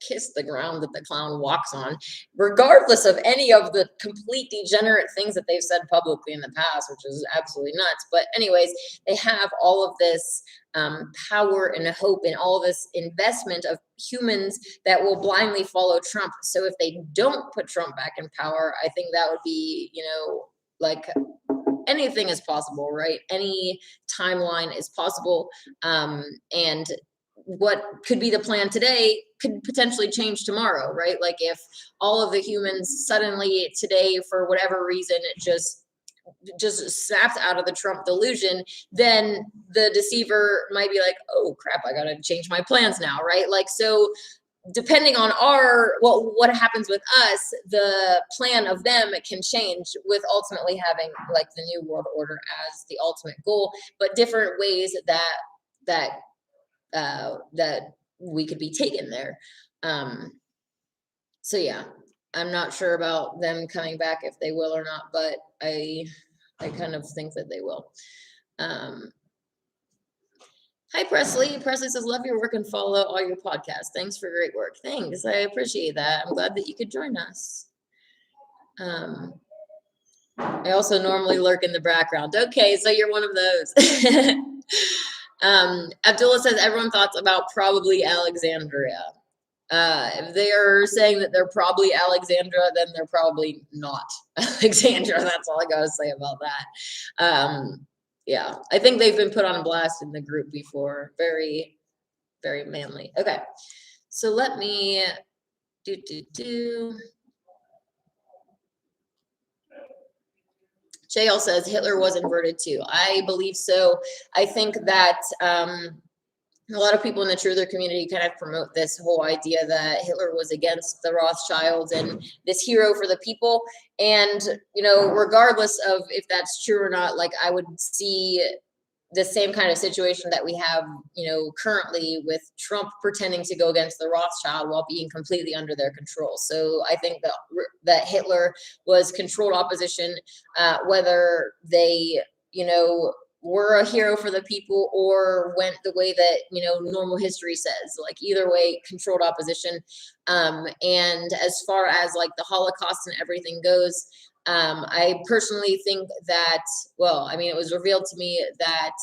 kiss the ground that the clown walks on, regardless of any of the complete degenerate things that they've said publicly in the past, which is absolutely nuts. But anyways, they have all of this power and hope and all this investment of humans that will blindly follow Trump. So if they don't put Trump back in power, I think that would be, you know, like anything is possible, right? Any timeline is possible. And what could be the plan today could potentially change tomorrow, right? Like if all of the humans suddenly today, for whatever reason, it just snaps out of the Trump delusion, then the deceiver might be like, oh crap, I gotta change my plans now, right? Like, so depending on what happens with us, the plan of them can change with ultimately having like the new world order as the ultimate goal, but different ways that we could be taken there. So yeah, I'm not sure about them coming back if they will or not, but I kind of think that they will. Hi, Presley. Presley says, love your work and follow all your podcasts. Thanks for great work. Thanks. I appreciate that. I'm glad that you could join us. I also normally lurk in the background. Okay, so you're one of those. Abdullah says, everyone thoughts about probably Alexandria. If they are saying that they're probably Alexandria, then they're probably not Alexandria. That's all I got to say about that. Yeah, I think they've been put on blast in the group before. Very, very manly. Okay, so let me JL says Hitler was inverted too. I believe so. I think that a lot of people in the truther community kind of promote this whole idea that Hitler was against the Rothschilds and this hero for the people. And, you know, regardless of if that's true or not, like I would see the same kind of situation that we have, you know, currently with Trump pretending to go against the Rothschild while being completely under their control. So I think that Hitler was controlled opposition, whether they, you know, were a hero for the people or went the way that, you know, normal history says. Like either way, controlled opposition. And as far as like the Holocaust and everything goes, I personally think that, well, I mean, it was revealed to me that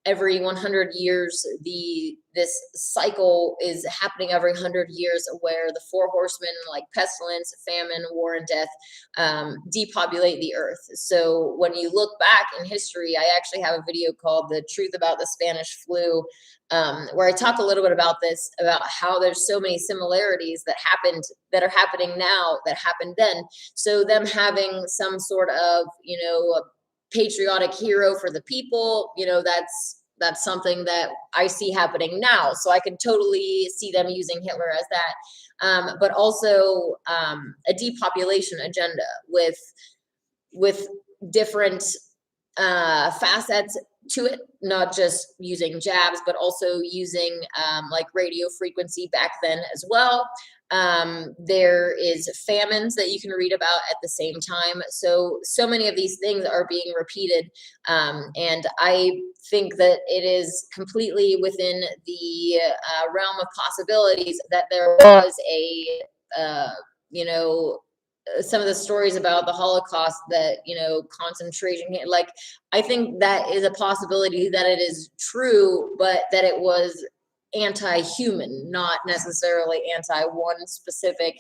every 100 years, this cycle is happening every 100 years where the four horsemen like pestilence, famine, war, and death depopulate the earth. So when you look back in history, I actually have a video called The Truth About the Spanish Flu, where I talk a little bit about this, about how there's so many similarities that are happening now that happened then. So them having some sort of, you know, patriotic hero for the people, you know, that's something that I see happening now. So I can totally see them using Hitler as that. But also a depopulation agenda with different facets to it, not just using jabs, but also using like radio frequency back then as well. There is famines that you can read about at the same time. So many of these things are being repeated. And I think that it is completely within the realm of possibilities that there was a, you know, some of the stories about the Holocaust that, you know, concentration, like, I think that is a possibility that it is true, but that it was anti-human, not necessarily anti-one specific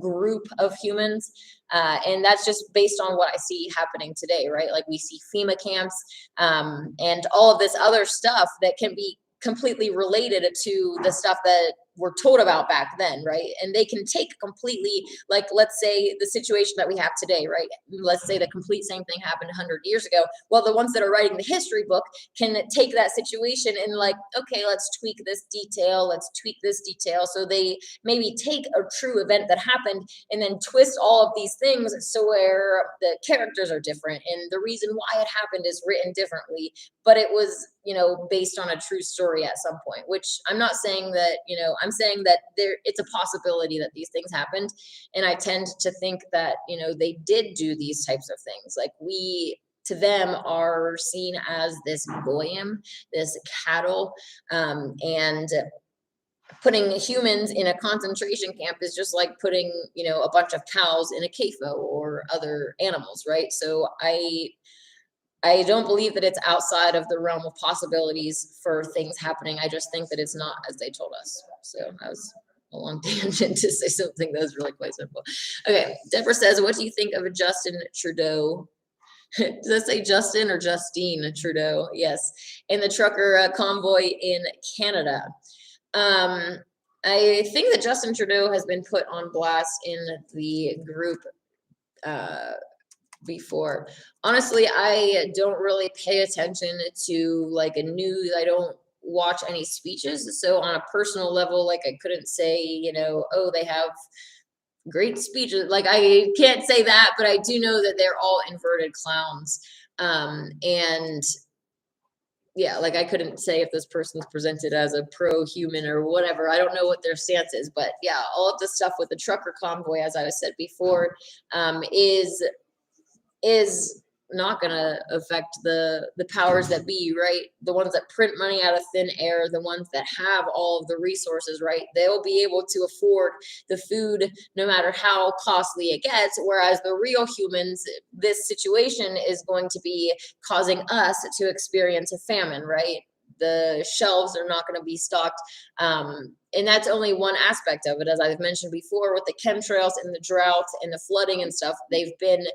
group of humans. And that's just based on what I see happening today, right? Like we see FEMA camps and all of this other stuff that can be completely related to the stuff that we're told about back then, right? And they can take completely, like, let's say the situation that we have today, right? Let's say the complete same thing happened 100 years ago. Well, the ones that are writing the history book can take that situation and like, okay, let's tweak this detail, let's tweak this detail. So they maybe take a true event that happened and then twist all of these things so where the characters are different and the reason why it happened is written differently, but it was, you know, based on a true story at some point, which I'm not saying that, you know, I'm saying that it's a possibility that these things happened. And I tend to think that, you know, they did do these types of things. Like we, to them, are seen as this goyim, this cattle, and putting humans in a concentration camp is just like putting, you know, a bunch of cows in a CAFO or other animals, right? So I don't believe that it's outside of the realm of possibilities for things happening. I just think that it's not as they told us. So that was a long tangent to say something that was really quite simple. Okay, Deborah says, what do you think of Justin Trudeau? Does that say Justin or Justine Trudeau? Yes. And the trucker convoy in Canada. I think that Justin Trudeau has been put on blast in the group before. Honestly, I don't really pay attention to like a news. I don't watch any speeches. So on a personal level, like I couldn't say, you know, oh, they have great speeches. Like I can't say that, but I do know that they're all inverted clowns. And yeah, like I couldn't say if this person's presented as a pro-human or whatever. I don't know what their stance is, but yeah, all of the stuff with the trucker convoy, as I said before, is not going to affect the powers that be, right? The ones that print money out of thin air, the ones that have all of the resources, right? They'll be able to afford the food no matter how costly it gets. Whereas the real humans, this situation is going to be causing us to experience a famine, right? The shelves are not going to be stocked. And that's only one aspect of it. As I've mentioned before, with the chemtrails and the droughts and the flooding and stuff, they've been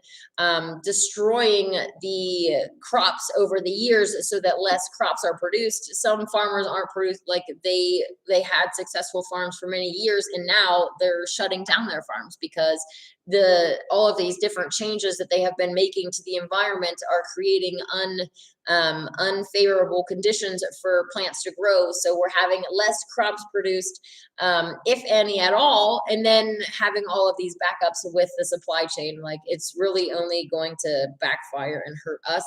destroying the crops over the years so that less crops are produced. Some farmers aren't produced, like they had successful farms for many years, and now they're shutting down their farms because all of these different changes that they have been making to the environment are creating unfavorable conditions for plants to grow. So we're having less crops produced, if any at all, and then having all of these backups with the supply chain. Like it's really only going to backfire and hurt us.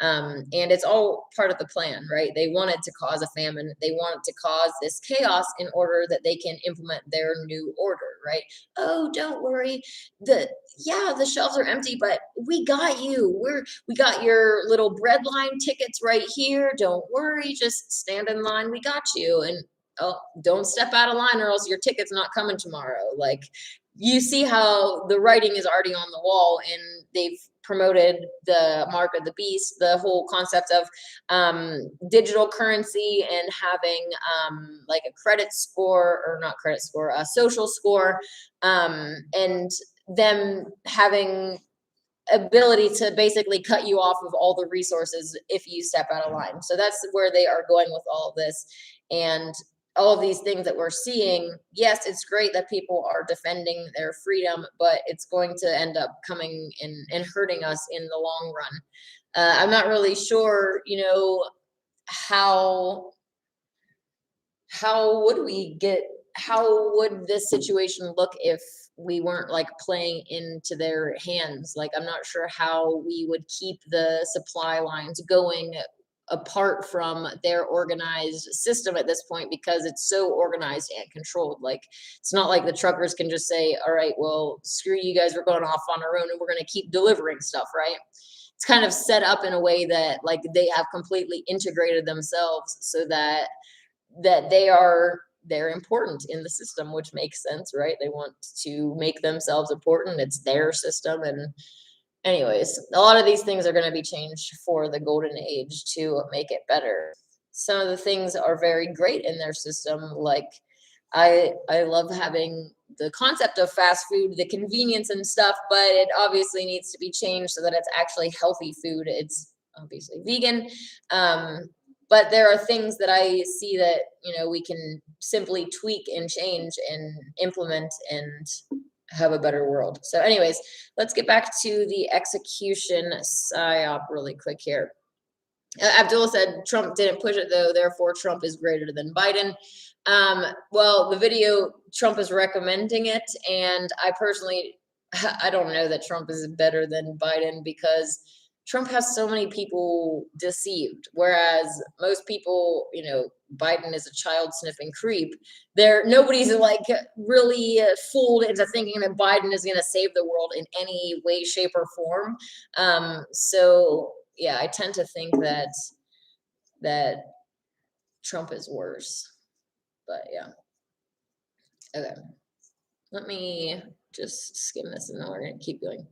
And it's all part of the plan, right? They wanted to cause a famine. They wanted to cause this chaos in order that they can implement their new order, right? Oh, don't worry. The shelves are empty, but we got you. We got your little bread line tickets right here. Don't worry, just stand in line. We got you. And oh, don't step out of line or else your ticket's not coming tomorrow. Like you see how the writing is already on the wall, and they've promoted the mark of the beast, the whole concept of digital currency and having like a credit score, or not credit score, a social score, and them having ability to basically cut you off of all the resources if you step out of line. So that's where they are going with all of this. And all of these things that we're seeing, yes, it's great that people are defending their freedom, but it's going to end up coming and hurting us in the long run. I'm not really sure, you know, how would this situation look if we weren't like playing into their hands? Like, I'm not sure how we would keep the supply lines going apart from their organized system at this point, because it's so organized and controlled. Like, it's not like the truckers can just say, all right, well, screw you guys, we're going off on our own and we're going to keep delivering stuff, right? It's kind of set up in a way that like they have completely integrated themselves so that they're important in the system, which makes sense, right? They want to make themselves important. It's their system. And anyways, a lot of these things are going to be changed for the golden age to make it better. Some of the things are very great in their system. Like I love having the concept of fast food, the convenience and stuff, but it obviously needs to be changed so that it's actually healthy food. It's obviously vegan. But there are things that I see that, you know, we can simply tweak and change and implement and have a better world. So anyways, let's get back to the execution psyop really quick here. Abdullah said Trump didn't push it though, therefore Trump is greater than Biden. Well, the video, Trump is recommending it, and I personally, I don't know that Trump is better than Biden, because Trump has so many people deceived, whereas most people, you know, Biden is a child sniffing creep. Nobody's like really fooled into thinking that Biden is going to save the world in any way, shape, or form. So yeah, I tend to think that Trump is worse. But yeah. Okay. Let me just skim this and then we're going to keep going.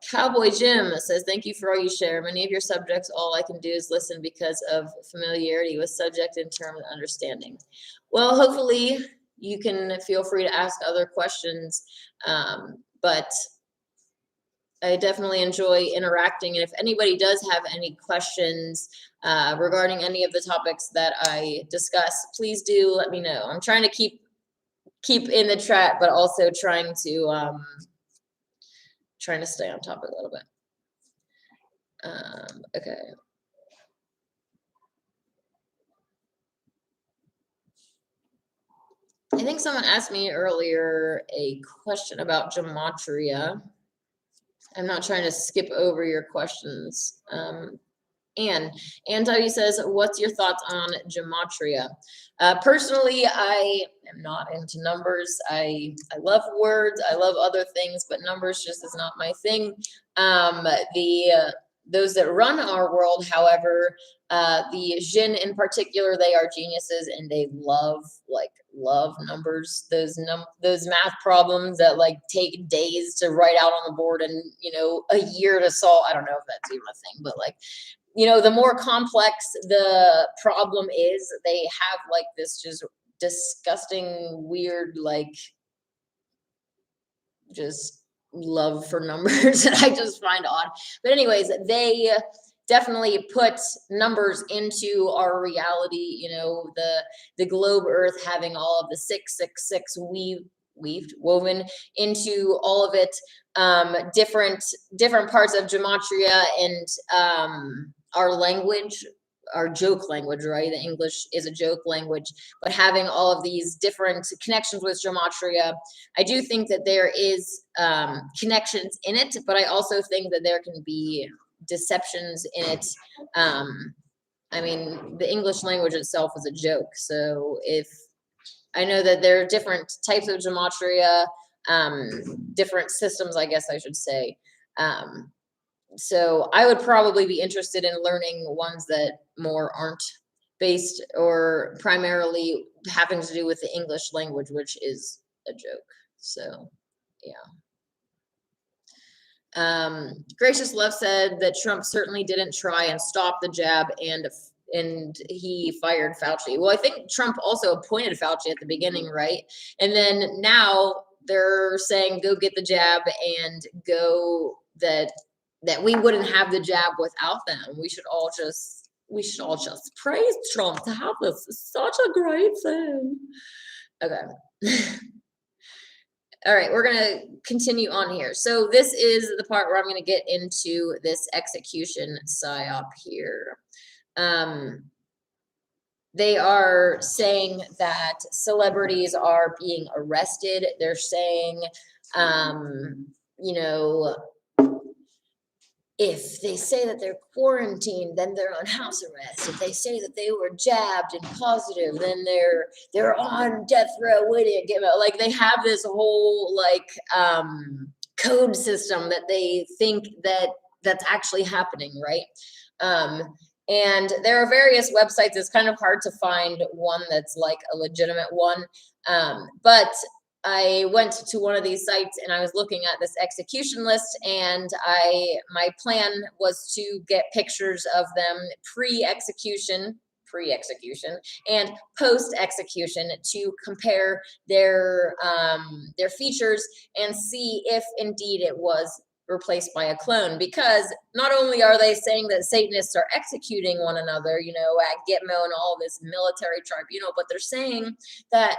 Cowboy Jim says, thank you for all you share. Many of your subjects, all I can do is listen because of familiarity with subject and term and understanding. Well, hopefully you can feel free to ask other questions, but I definitely enjoy interacting. And if anybody does have any questions regarding any of the topics that I discuss, please do let me know. I'm trying to keep in the chat, but also trying to stay on top of it a little bit. Okay. I think someone asked me earlier a question about Gematria. I'm not trying to skip over your questions. Anne Toby says, what's your thoughts on Gematria? Personally, I am not into numbers. I love words. I love other things, but numbers just is not my thing. Those that run our world, however, the Jinn in particular, they are geniuses and they love numbers. Those math problems that like take days to write out on the board and a year to solve. I don't know if that's even a thing, but like, the more complex the problem is, they have like this just disgusting, weird, like just love for numbers that I just find odd. But anyways, they definitely put numbers into our reality, the globe earth having all of the 666 woven into all of it, different parts of Gematria and our language, our joke language, right? The English is a joke language, but having all of these different connections with Gematria, I do think that there is connections in it, but I also think that there can be deceptions in it. I mean, the English language itself is a joke. So if I know that there are different types of Gematria, different systems, I guess I should say. So I would probably be interested in learning ones that more aren't based or primarily having to do with the English language, which is a joke. So, yeah. Gracious Love said that Trump certainly didn't try and stop the jab and he fired Fauci. Well, I think Trump also appointed Fauci at the beginning, right? And then now they're saying go get the jab and go that we wouldn't have the jab without them. We should all just praise Trump to have this. It's such a great thing. Okay. All right, we're gonna continue on here. So this is the part where I'm gonna get into this execution psyop here. They are saying that celebrities are being arrested. They're saying, if they say that they're quarantined, then they're on house arrest. If they say that they were jabbed and positive, then they're on death row waiting to get out. Like they have this whole code system that they think that's actually happening, right? And there are various websites. It's kind of hard to find one that's like a legitimate one. But I went to one of these sites and I was looking at this execution list, and my plan was to get pictures of them pre-execution and post-execution to compare their features and see if indeed it was replaced by a clone. Because not only are they saying that Satanists are executing one another, at Gitmo and all this military tribunal, but they're saying that,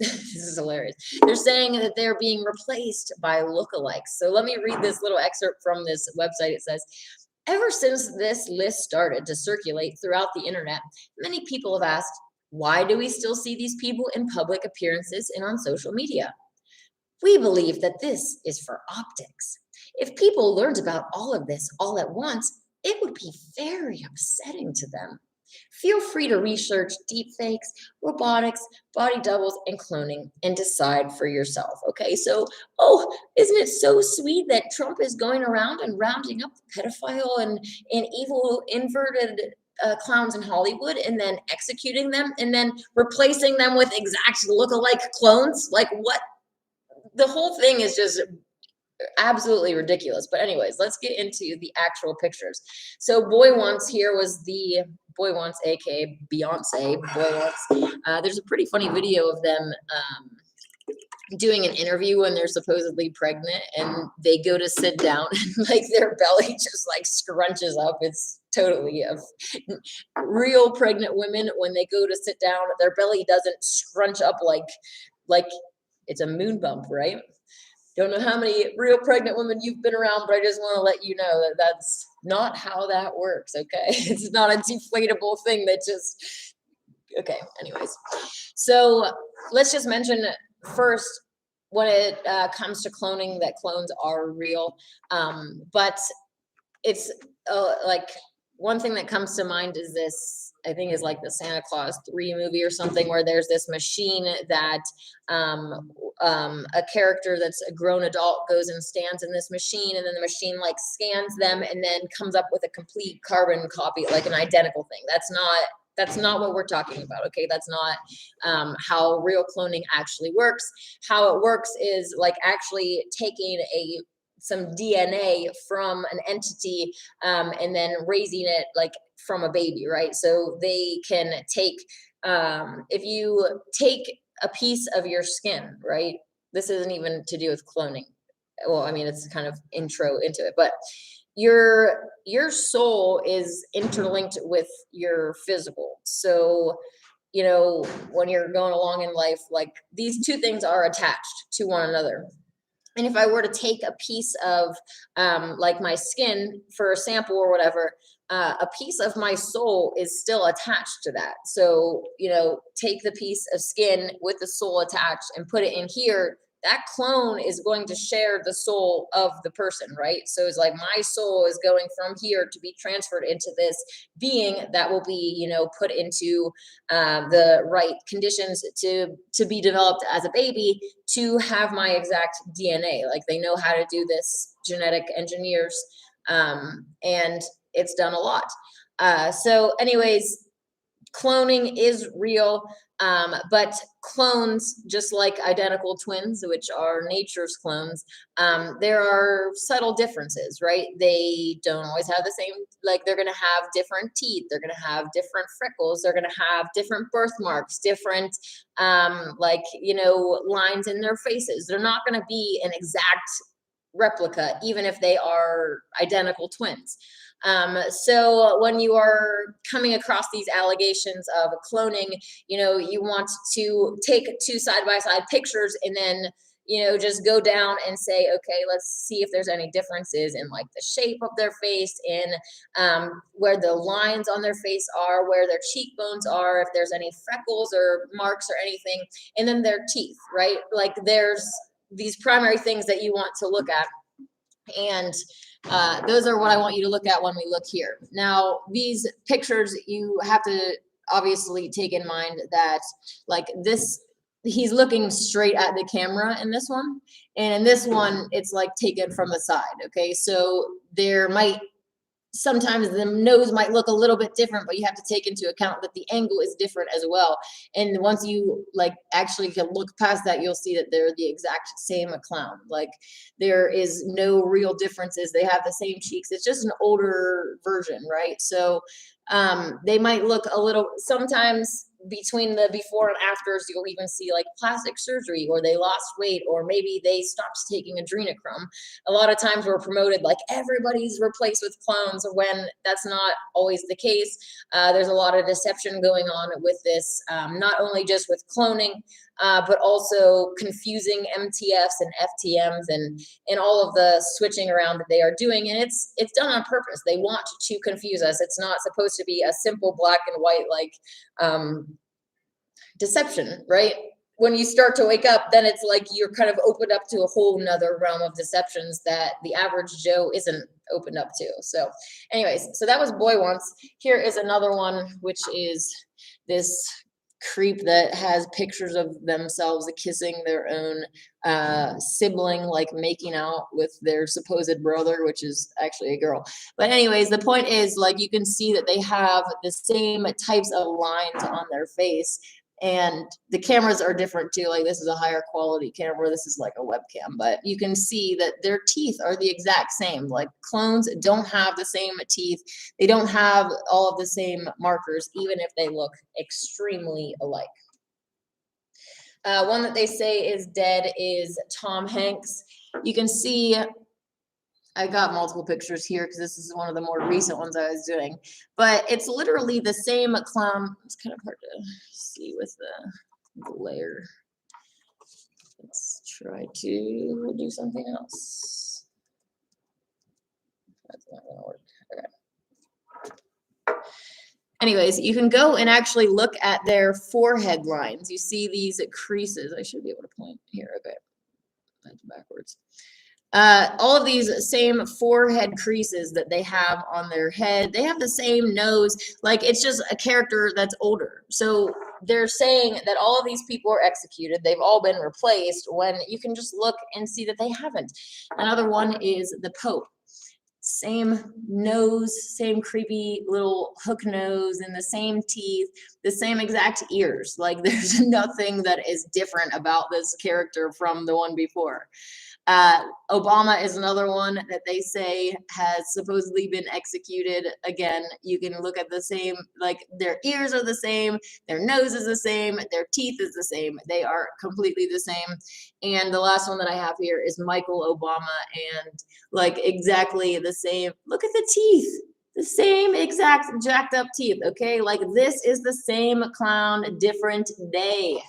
this is hilarious. They're saying that they're being replaced by lookalikes. So let me read this little excerpt from this website. It says, ever since this list started to circulate throughout the internet, many people have asked, why do we still see these people in public appearances and on social media? We believe that this is for optics. If people learned about all of this all at once, it would be very upsetting to them. Feel free to research deepfakes, robotics, body doubles, and cloning and decide for yourself. Okay, so, isn't it so sweet that Trump is going around and rounding up the pedophile and evil inverted clowns in Hollywood and then executing them and then replacing them with exact look-alike clones? Like what? The whole thing is just absolutely ridiculous. But anyways, let's get into the actual pictures. So Boy Once here was the Boy Once, aka Beyonce. Boy Once. There's a pretty funny video of them doing an interview when they're supposedly pregnant, and they go to sit down and like their belly just like scrunches up. It's totally real pregnant women when they go to sit down, their belly doesn't scrunch up like it's a moon bump, right? Don't know how many real pregnant women you've been around, but I just want to let you know that that's not how that works, okay? It's not a deflatable thing that just Okay, anyways. So let's just mention first, when it comes to cloning, that clones are real. But it's like one thing that comes to mind is this, I think is like the Santa Claus 3 movie or something, where there's this machine that a character that's a grown adult goes and stands in this machine, and then the machine like scans them and then comes up with a complete carbon copy, like an identical thing. That's not what we're talking about, okay? That's not how real cloning actually works. How it works is like actually taking some DNA from an entity and then raising it like from a baby, right? So they can take, if you take a piece of your skin, right? This isn't even to do with cloning. Well, I mean, it's kind of intro into it, but your soul is interlinked with your physical. So, you know, when you're going along in life, like these two things are attached to one another. And if I were to take a piece of like my skin for a sample or whatever, a piece of my soul is still attached to that. So, you know, take the piece of skin with the soul attached and put it in here. That clone is going to share the soul of the person, right? So it's like my soul is going from here to be transferred into this being that will be, you know, put into the right conditions to be developed as a baby to have my exact DNA. Like they know how to do this, genetic engineers, and it's done a lot. So anyways, cloning is real, but clones, just like identical twins, which are nature's clones, there are subtle differences, right? They don't always have the same, like they're going to have different teeth, they're going to have different freckles, they're going to have different birthmarks, different like, you know, lines in their faces. They're not going to be an exact replica, even if they are identical twins. So when you are coming across these allegations of cloning, you know, you want to take 2 side-by-side pictures and then, you know, just go down and say, okay, let's see if there's any differences in like the shape of their face, in where the lines on their face are, where their cheekbones are, if there's any freckles or marks or anything, and then their teeth, right? Like there's these primary things that you want to look at. And those are what I want you to look at when we look here. Now, these pictures, you have to obviously take in mind that like this, he's looking straight at the camera in this one. And in this one, it's like taken from the side. Okay. So there might, sometimes the nose might look a little bit different, but you have to take into account that the angle is different as well. And once you like actually can look past that, you'll see that they're the exact same clown. Like there is no real differences. They have the same cheeks. It's just an older version, right? So they might look a little, sometimes between the before and afters, you'll even see like plastic surgery, or they lost weight, or maybe they stopped taking adrenochrome. A lot of times we're promoted like everybody's replaced with clones, when that's not always the case. There's a lot of deception going on with this, not only just with cloning, but also confusing MTFs and FTMs and all of the switching around that they are doing. And it's done on purpose. They want to confuse us. It's not supposed to be a simple black and white, like deception, right? When you start to wake up, then it's like you're kind of opened up to a whole nother realm of deceptions that the average Joe isn't opened up to. So anyways, so that was Boy Once. Here is another one, which is this creep that has pictures of themselves kissing their own sibling, like making out with their supposed brother, which is actually a girl. But anyways, the point is, like, you can see that they have the same types of lines on their face, and the cameras are different too. Like this is a higher quality camera, this is like a webcam, but you can see that their teeth are the exact same. Like clones don't have the same teeth, they don't have all of the same markers, even if they look extremely alike. One that they say is dead is Tom Hanks. You can see, I got multiple pictures here because this is one of the more recent ones I was doing, but it's literally the same clown. It's kind of hard to see with the glare. Let's try to do something else. That's not gonna work. Okay. anyways, you can go and actually look at their forehead lines. You see these creases. I should be able to point here. Okay, that's backwards. All of these same forehead creases that they have on their head, they have the same nose. Like, it's just a character that's older. So they're saying that all of these people are executed. They've all been replaced, when you can just look and see that they haven't. Another one is the Pope. Same nose, same creepy little hook nose, and the same teeth, the same exact ears. Like, there's nothing that is different about this character from the one before. Obama is another one that they say has supposedly been executed. Again, you can look at the same, like, their ears are the same, their nose is the same, their teeth is the same. They are completely the same. And the last one that I have here is Michael Obama, and like exactly the same. Look at the teeth. The same exact jacked up teeth, okay? Like, this is the same clown, different day.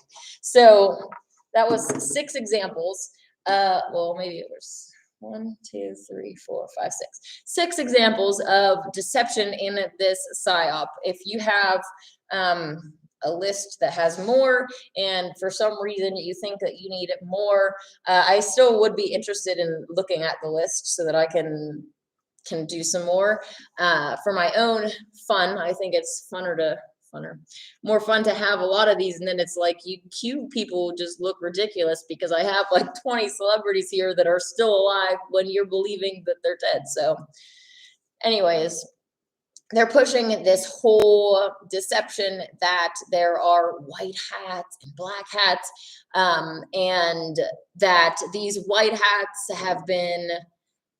So that was 6 examples. Well, maybe it was 1, 2, 3, 4, 5, 6. 6 examples of deception in this psyop. If you have a list that has more, and for some reason you think that you need more, I still would be interested in looking at the list so that I can do some more for my own fun. I think it's more fun to have a lot of these, and then it's like you cue people just look ridiculous because I have like 20 celebrities here that are still alive when you're believing that they're dead. So anyways, they're pushing this whole deception that there are white hats and black hats, and that these white hats have been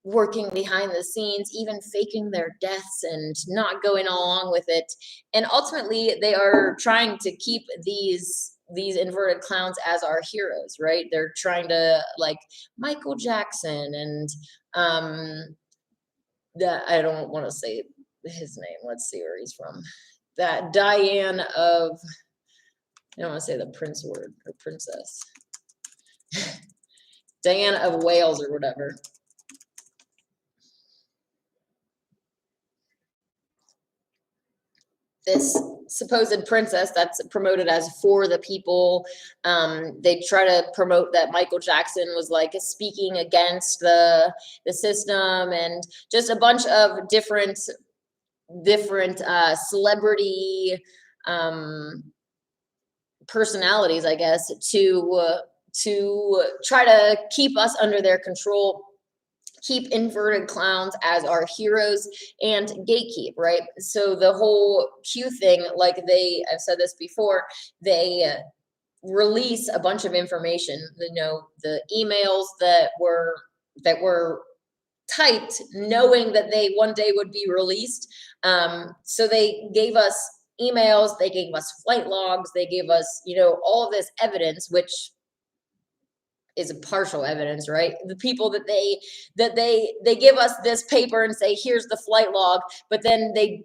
working behind the scenes, even faking their deaths and not going along with it. And ultimately, they are trying to keep these inverted clowns as our heroes, right? They're trying to, like, Michael Jackson and that, I don't want to say his name. Let's see where he's from. That Diane of, I don't want to say the prince word or princess. Diana of Wales or whatever. This supposed princess that's promoted as for the people. They try to promote that Michael Jackson was like speaking against the system, and just a bunch of different celebrity personalities, I guess, to try to keep us under their control, keep inverted clowns as our heroes, and gatekeep, right? So the whole Q thing, like I've said this before, they release a bunch of information, the emails that were typed knowing that they one day would be released. So they gave us emails, they gave us flight logs, they gave us, all of this evidence, which is a partial evidence, right? The people that they give us this paper and say, here's the flight log, but then they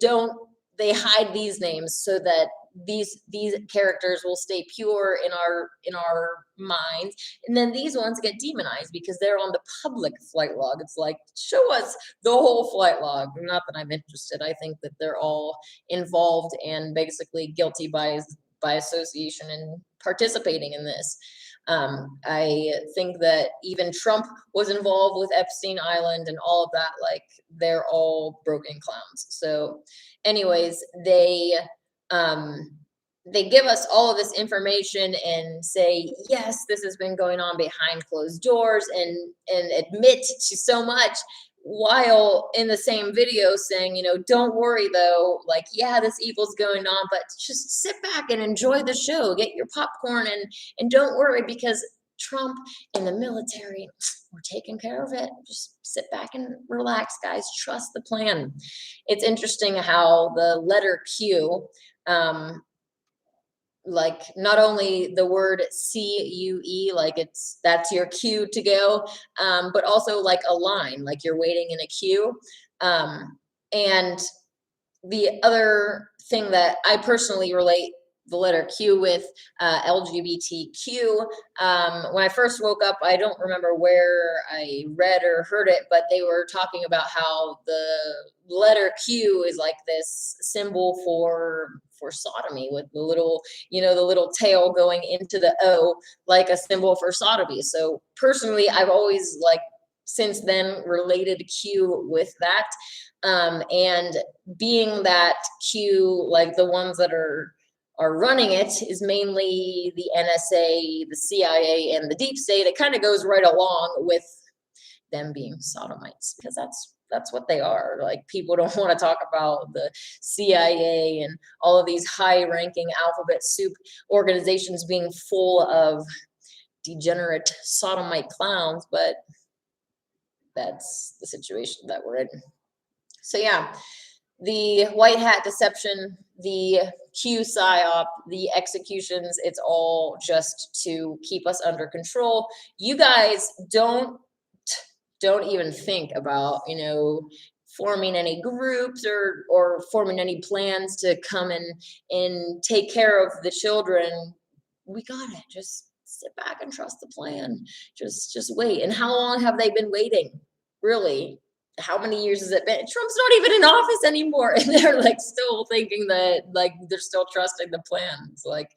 hide these names so that these characters will stay pure in our minds. And then these ones get demonized because they're on the public flight log. It's like, show us the whole flight log. Not that I'm interested. I think that they're all involved and basically guilty by association and participating in this. I think that even Trump was involved with Epstein Island and all of that. Like, they're all broken clowns. So anyways, they give us all of this information and say, yes, this has been going on behind closed doors, and admit to so much, while in the same video saying, don't worry though, like, yeah, this evil's going on, but just sit back and enjoy the show, get your popcorn, and don't worry, because Trump and the military, we're taking care of it. Just sit back and relax, guys. Trust the plan. It's interesting how the letter Q, like, not only the word CUE, like that's your cue to go, but also like a line, like you're waiting in a queue. And the other thing that I personally relate the letter Q with LGBTQ. When I first woke up, I don't remember where I read or heard it, but they were talking about how the letter Q is like this symbol for sodomy, with the little, you know, the little tail going into the O, like a symbol for sodomy. So personally, I've always like since then related Q with that. And being that Q, like the ones that are running it is mainly the NSA, the CIA, and the deep state, it kind of goes right along with them being sodomites, because that's what they are. Like, people don't want to talk about the CIA and all of these high-ranking alphabet soup organizations being full of degenerate sodomite clowns, but that's the situation that we're in. So yeah, the white hat deception, the Q psyop, the executions, it's all just to keep us under control. You guys don't even think about, you know, forming any groups or forming any plans to come and take care of the children. We got it. Just sit back and trust the plan. Just wait. And how long have they been waiting? Really? How many years has it been? Trump's not even in office anymore, and they're like still thinking that, like, they're still trusting the plan. It's like,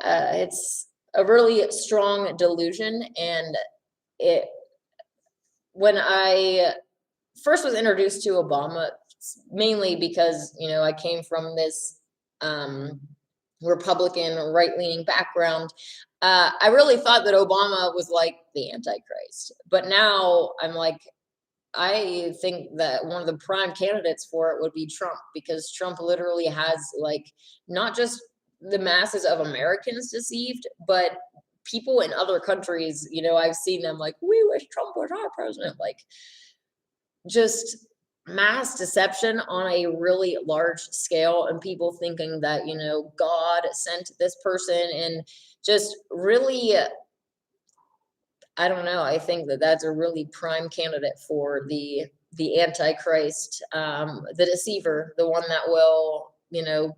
it's a really strong delusion. And when I first was introduced to Obama, mainly because, you know, I came from this Republican right-leaning background, I really thought that Obama was like the Antichrist. But now I'm like, I think that one of the prime candidates for it would be Trump, because Trump literally has, like, not just the masses of Americans deceived, but people in other countries. You know, I've seen them like, we wish Trump was our president. Like, just mass deception on a really large scale, and people thinking that, you know, God sent this person, and just really, I don't know. I think that that's a really prime candidate for the Antichrist, the deceiver, the one that will, you know,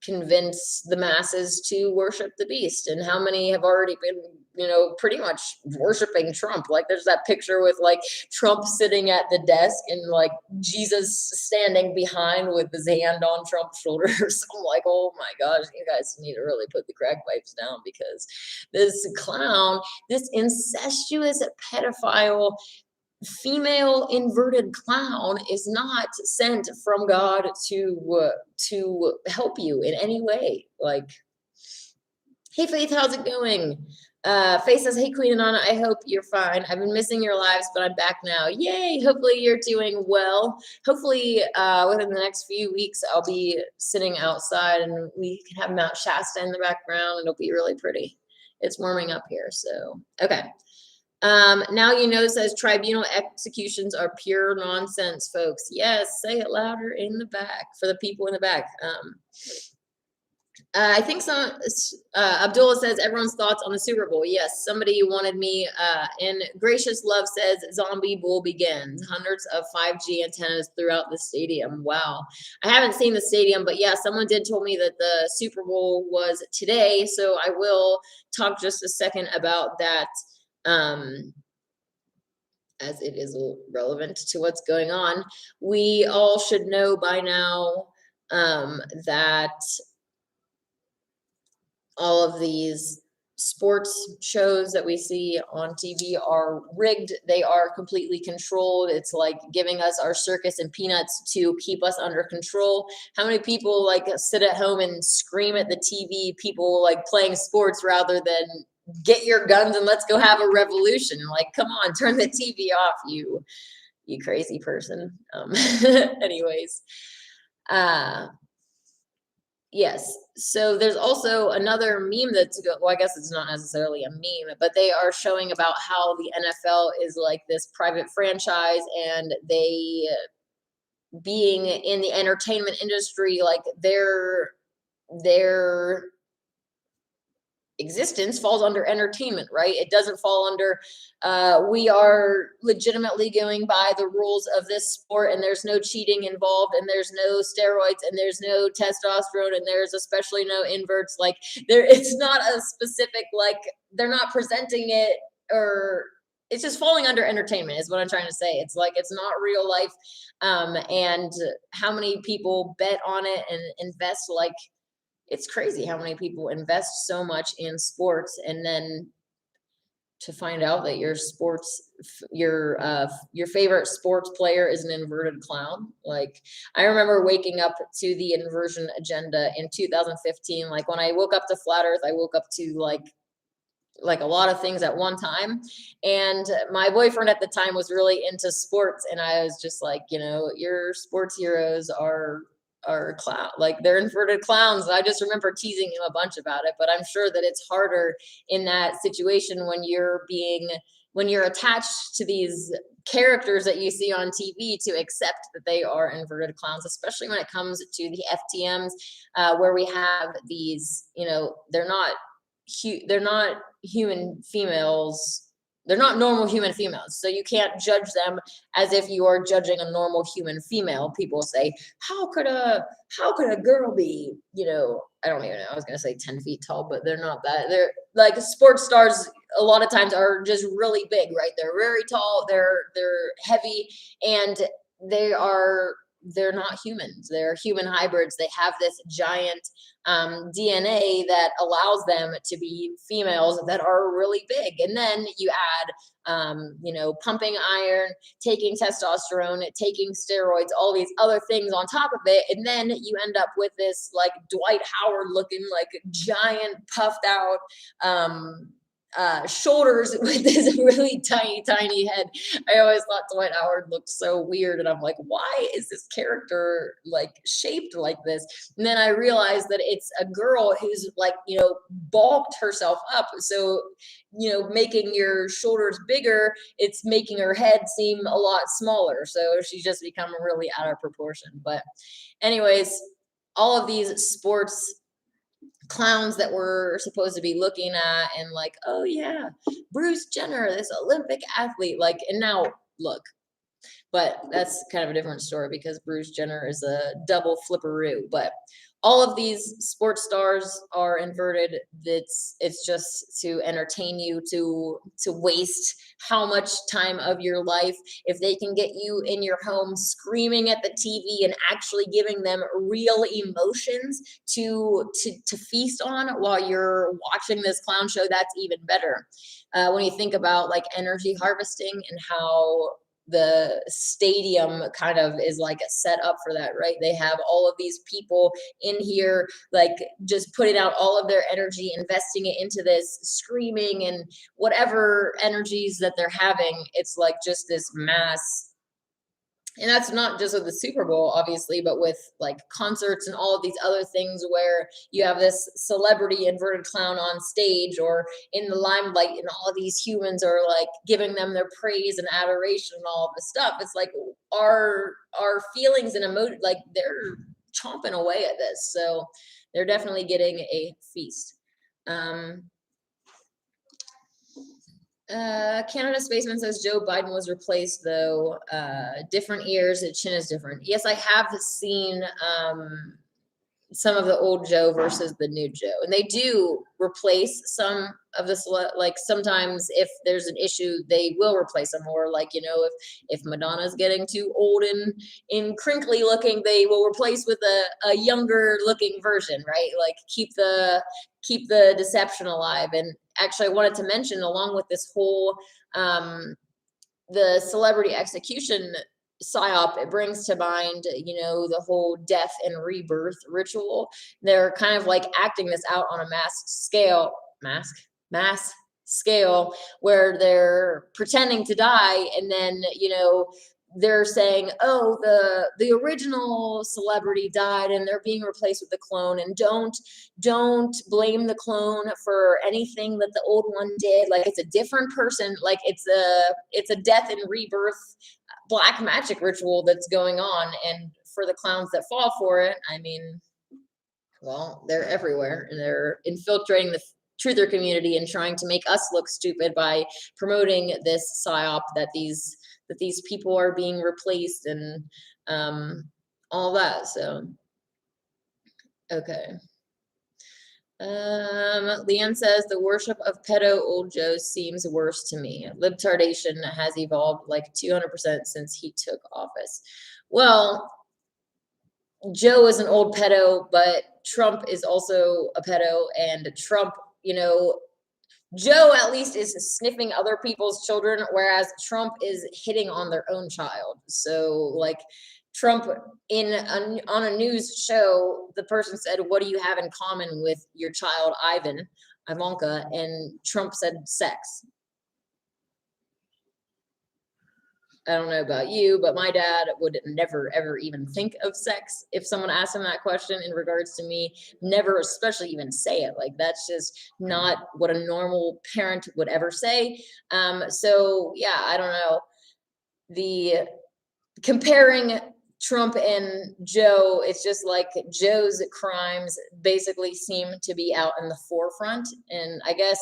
convince the masses to worship the beast. And how many have already been, you know, pretty much worshiping Trump? Like, there's that picture with like Trump sitting at the desk and like Jesus standing behind with his hand on Trump's shoulder. So I'm like, oh my gosh, you guys need to really put the crack pipes down, because this clown, this incestuous pedophile female inverted clown, is not sent from God to help you in any way. Like, hey Faith, how's it going? Faith says, hey Queen Anana, I hope you're fine. I've been missing your lives, but I'm back now. Yay, hopefully you're doing well. Hopefully within the next few weeks I'll be sitting outside and we can have Mount Shasta in the background. It'll be really pretty. It's warming up here, so okay. Now you know, says tribunal executions are pure nonsense, folks. Yes, say it louder in the back for the people in the back. I think some Abdullah says everyone's thoughts on the Super Bowl. Yes, somebody wanted me, and Gracious Love says zombie bull begins. Hundreds of 5G antennas throughout the stadium. Wow. I haven't seen the stadium, but yeah, someone did tell me that the Super Bowl was today, so I will talk just a second about that, as it is relevant to what's going on. We all should know by now that all of these sports shows that we see on TV are rigged. They are completely controlled. It's like giving us our circus and peanuts to keep us under control. How many people like sit at home and scream at the TV, people like playing sports, rather than get your guns and let's go have a revolution? Like, come on, turn the TV off, you crazy person. Anyways, yes. So there's also another meme that's, well, I guess it's not necessarily a meme, but they are showing about how the NFL is like this private franchise, and they, being in the entertainment industry, like their existence falls under entertainment, right? It doesn't fall under, we are legitimately going by the rules of this sport, and there's no cheating involved, and there's no steroids, and there's no testosterone, and there's especially no inverts. Like, it's not a specific, like, they're not presenting it, or it's just falling under entertainment is what I'm trying to say. It's like, it's not real life. And how many people bet on it and invest, like, it's crazy how many people invest so much in sports, and then to find out that your favorite sports player is an inverted clown. Like, I remember waking up to the inversion agenda in 2015. Like, when I woke up to flat earth, I woke up to like a lot of things at one time. And my boyfriend at the time was really into sports, and I was just like, you know, your sports heroes are clown, like, they're inverted clowns. I just remember teasing him a bunch about it, but I'm sure that it's harder in that situation when you're attached to these characters that you see on TV to accept that they are inverted clowns, especially when it comes to the FTMs, where we have these, you know, they're not human females. They're not normal human females, so you can't judge them as if you are judging a normal human female. People say, how could a girl be, you know, I don't even know, I was gonna say 10 feet tall, but they're not that. They're like, sports stars a lot of times are just really big, right? They're very tall, they're heavy, and they're not humans. They're human hybrids. They have this giant DNA that allows them to be females that are really big. And then you add, you know, pumping iron, taking testosterone, taking steroids, all these other things on top of it. And then you end up with this, like, Dwight Howard looking, like, giant puffed out, shoulders with this really tiny head. I always thought Dwight Howard looked so weird, and I'm like, why is this character, like, shaped like this? And then I realized that it's a girl who's, like, you know, bulked herself up, so, you know, making your shoulders bigger, it's making her head seem a lot smaller, so she's just become really out of proportion. But anyways, all of these sports clowns that we're supposed to be looking at, and like, oh yeah, Bruce Jenner, this Olympic athlete, like, and now look. But that's kind of a different story, because Bruce Jenner is a double flipperoo. But all of these sports stars are inverted. It's just to entertain you, to waste how much time of your life. If they can get you in your home screaming at the TV and actually giving them real emotions to feast on while you're watching this clown show, that's even better. When you think about, like, energy harvesting and how the stadium kind of is like a set up for that, right? They have all of these people in here, like, just putting out all of their energy, investing it into this, screaming and whatever energies that they're having. It's like just this mass. And that's not just with the Super Bowl, obviously, but with, like, concerts and all of these other things where you have this celebrity inverted clown on stage or in the limelight, and all of these humans are, like, giving them their praise and adoration and all of this stuff. It's like our feelings and emotion, like, they're chomping away at this. So they're definitely getting a feast. Canada Spaceman says Joe Biden was replaced, though. Different ears, the chin is different. Yes, I have seen some of the old Joe versus the new Joe, and they do replace some of this. Like, sometimes if there's an issue, they will replace them. Or, like, you know, if Madonna's getting too old and crinkly looking, they will replace with a younger looking version, right? Like, keep the deception alive. And actually, I wanted to mention, along with this whole the celebrity execution Psyop, it brings to mind, you know, the whole death and rebirth ritual. They're kind of like acting this out on a mass scale, where they're pretending to die, and then, you know, they're saying, oh, the original celebrity died and they're being replaced with the clone, and don't blame the clone for anything that the old one did. Like, it's a different person. Like, it's a death and rebirth black magic ritual that's going on. And for the clowns that fall for it, I mean, well, they're everywhere, and they're infiltrating truther community and trying to make us look stupid by promoting this psyop that these people are being replaced and all that. So okay. Leanne says the worship of pedo old Joe seems worse to me. Libtardation has evolved like 200% since he took office. Well, Joe is an old pedo, but Trump is also a pedo, and Trump, you know, Joe at least is sniffing other people's children, whereas Trump is hitting on their own child. So like Trump on a news show, the person said, "What do you have in common with your child, Ivanka?" And Trump said, "Sex." I don't know about you, but my dad would never, ever even think of sex. If someone asked him that question in regards to me, never, especially even say it. Like, that's just not what a normal parent would ever say. So yeah, I don't know. The comparing Trump and Joe, it's just like Joe's crimes basically seem to be out in the forefront. And I guess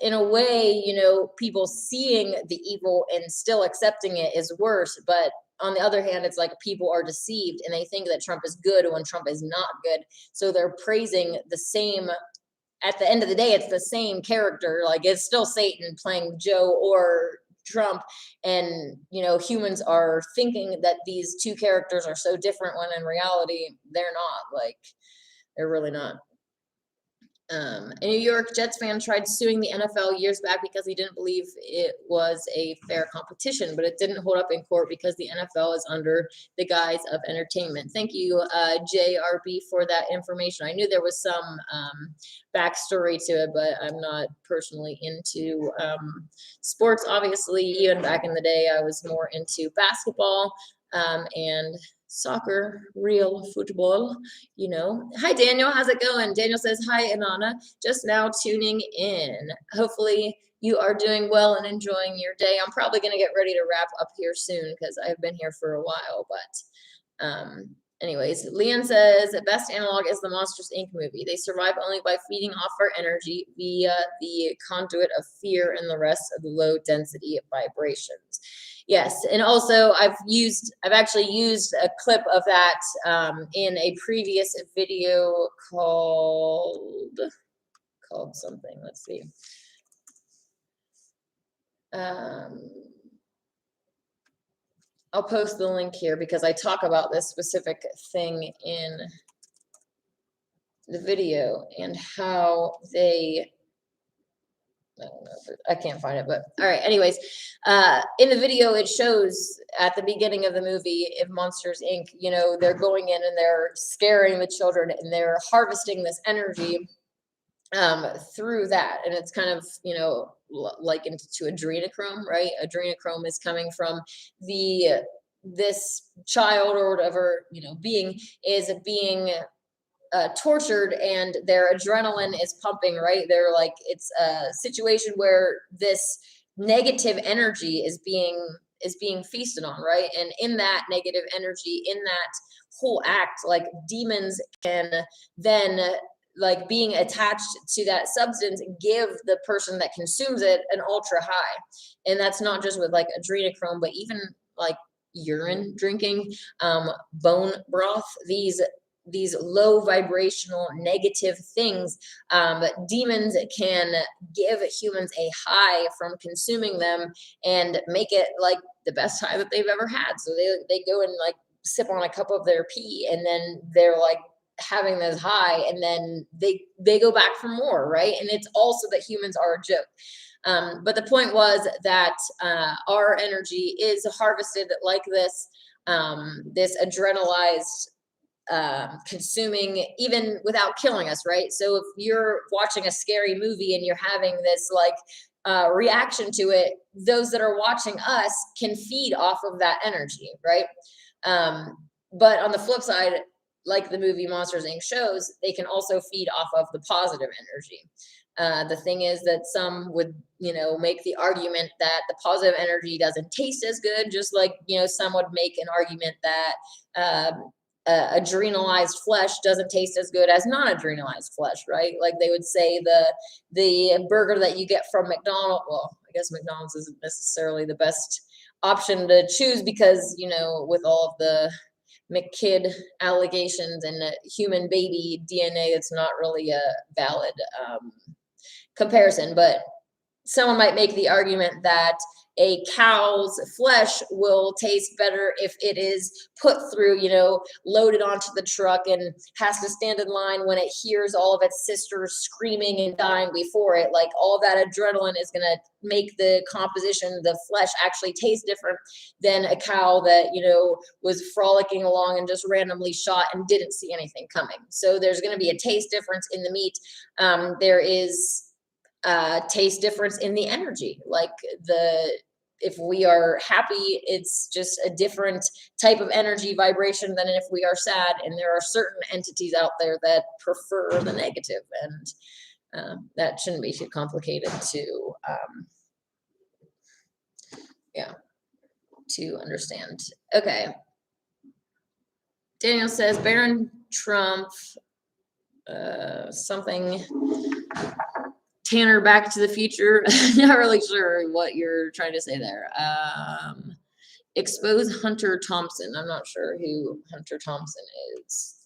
in a way, you know, people seeing the evil and still accepting it is worse. But on the other hand, it's like people are deceived and they think that Trump is good when Trump is not good. So they're praising the same, at the end of the day, it's the same character. Like, it's still Satan playing Joe or Trump. And, you know, humans are thinking that these two characters are so different when in reality, they're not. Like, they're really not. A New York Jets fan tried suing the NFL years back because he didn't believe it was a fair competition, but it didn't hold up in court because the NFL is under the guise of entertainment. Thank you, JRB, for that information. I knew there was some backstory to it, but I'm not personally into sports. Obviously, even back in the day, I was more into basketball and soccer, real football, you know. Hi, Daniel. How's it going? Daniel says, hi, Inanna. Just now tuning in. Hopefully you are doing well and enjoying your day. I'm probably going to get ready to wrap up here soon because I've been here for a while. But anyways, Leon says, the best analog is the Monsters, Inc. movie. They survive only by feeding off our energy via the conduit of fear and the rest of the low density vibrations. Yes, and also I've actually used a clip of that in a previous video called something. Let's see. I'll post the link here because I talk about this specific thing in the video and how they. I don't know, I can't find it, but all right. Anyways, in the video, it shows at the beginning of the movie, if Monsters, Inc., you know, they're going in and they're scaring the children and they're harvesting this energy through that. And it's kind of, you know, likened to adrenochrome, right? Adrenochrome is coming from this child or whatever, you know, being tortured and their adrenaline is pumping, right? They're like, it's a situation where this negative energy is being feasted on, right? And in that negative energy, in that whole act, like demons can then, like being attached to that substance, give the person that consumes it an ultra high. And that's not just with like adrenochrome, but even like urine drinking, bone broth, these low vibrational negative things, demons can give humans a high from consuming them and make it like the best high that they've ever had. So they go and like sip on a cup of their pee and then they're like having this high and then they go back for more, right? And it's also that humans are a joke. But the point was that our energy is harvested like this, this adrenalized consuming even without killing us, right? So if you're watching a scary movie and you're having this like reaction to it, those that are watching us can feed off of that energy, right? But on the flip side, like the movie Monsters, Inc. shows, they can also feed off of the positive energy. The thing is that some would, you know, make the argument that the positive energy doesn't taste as good, just like, you know, some would make an argument that adrenalized flesh doesn't taste as good as non-adrenalized flesh, right? Like they would say the burger that you get from McDonald's, well, I guess McDonald's isn't necessarily the best option to choose because, you know, with all of the McKid allegations and human baby DNA, it's not really a valid comparison. But someone might make the argument that a cow's flesh will taste better if it is put through, you know, loaded onto the truck and has to stand in line when it hears all of its sisters screaming and dying before it. Like all that adrenaline is going to make the composition, the flesh actually taste different than a cow that, you know, was frolicking along and just randomly shot and didn't see anything coming. So there's going to be a taste difference in the meat. There is taste difference in the energy. Like if we are happy, it's just a different type of energy vibration than if we are sad. And there are certain entities out there that prefer the negative, and that shouldn't be too complicated to understand. Okay. Daniel says Baron Trump, something Tanner Back to the Future. Not really sure what you're trying to say there. Expose Hunter Thompson. I'm not sure who Hunter Thompson is.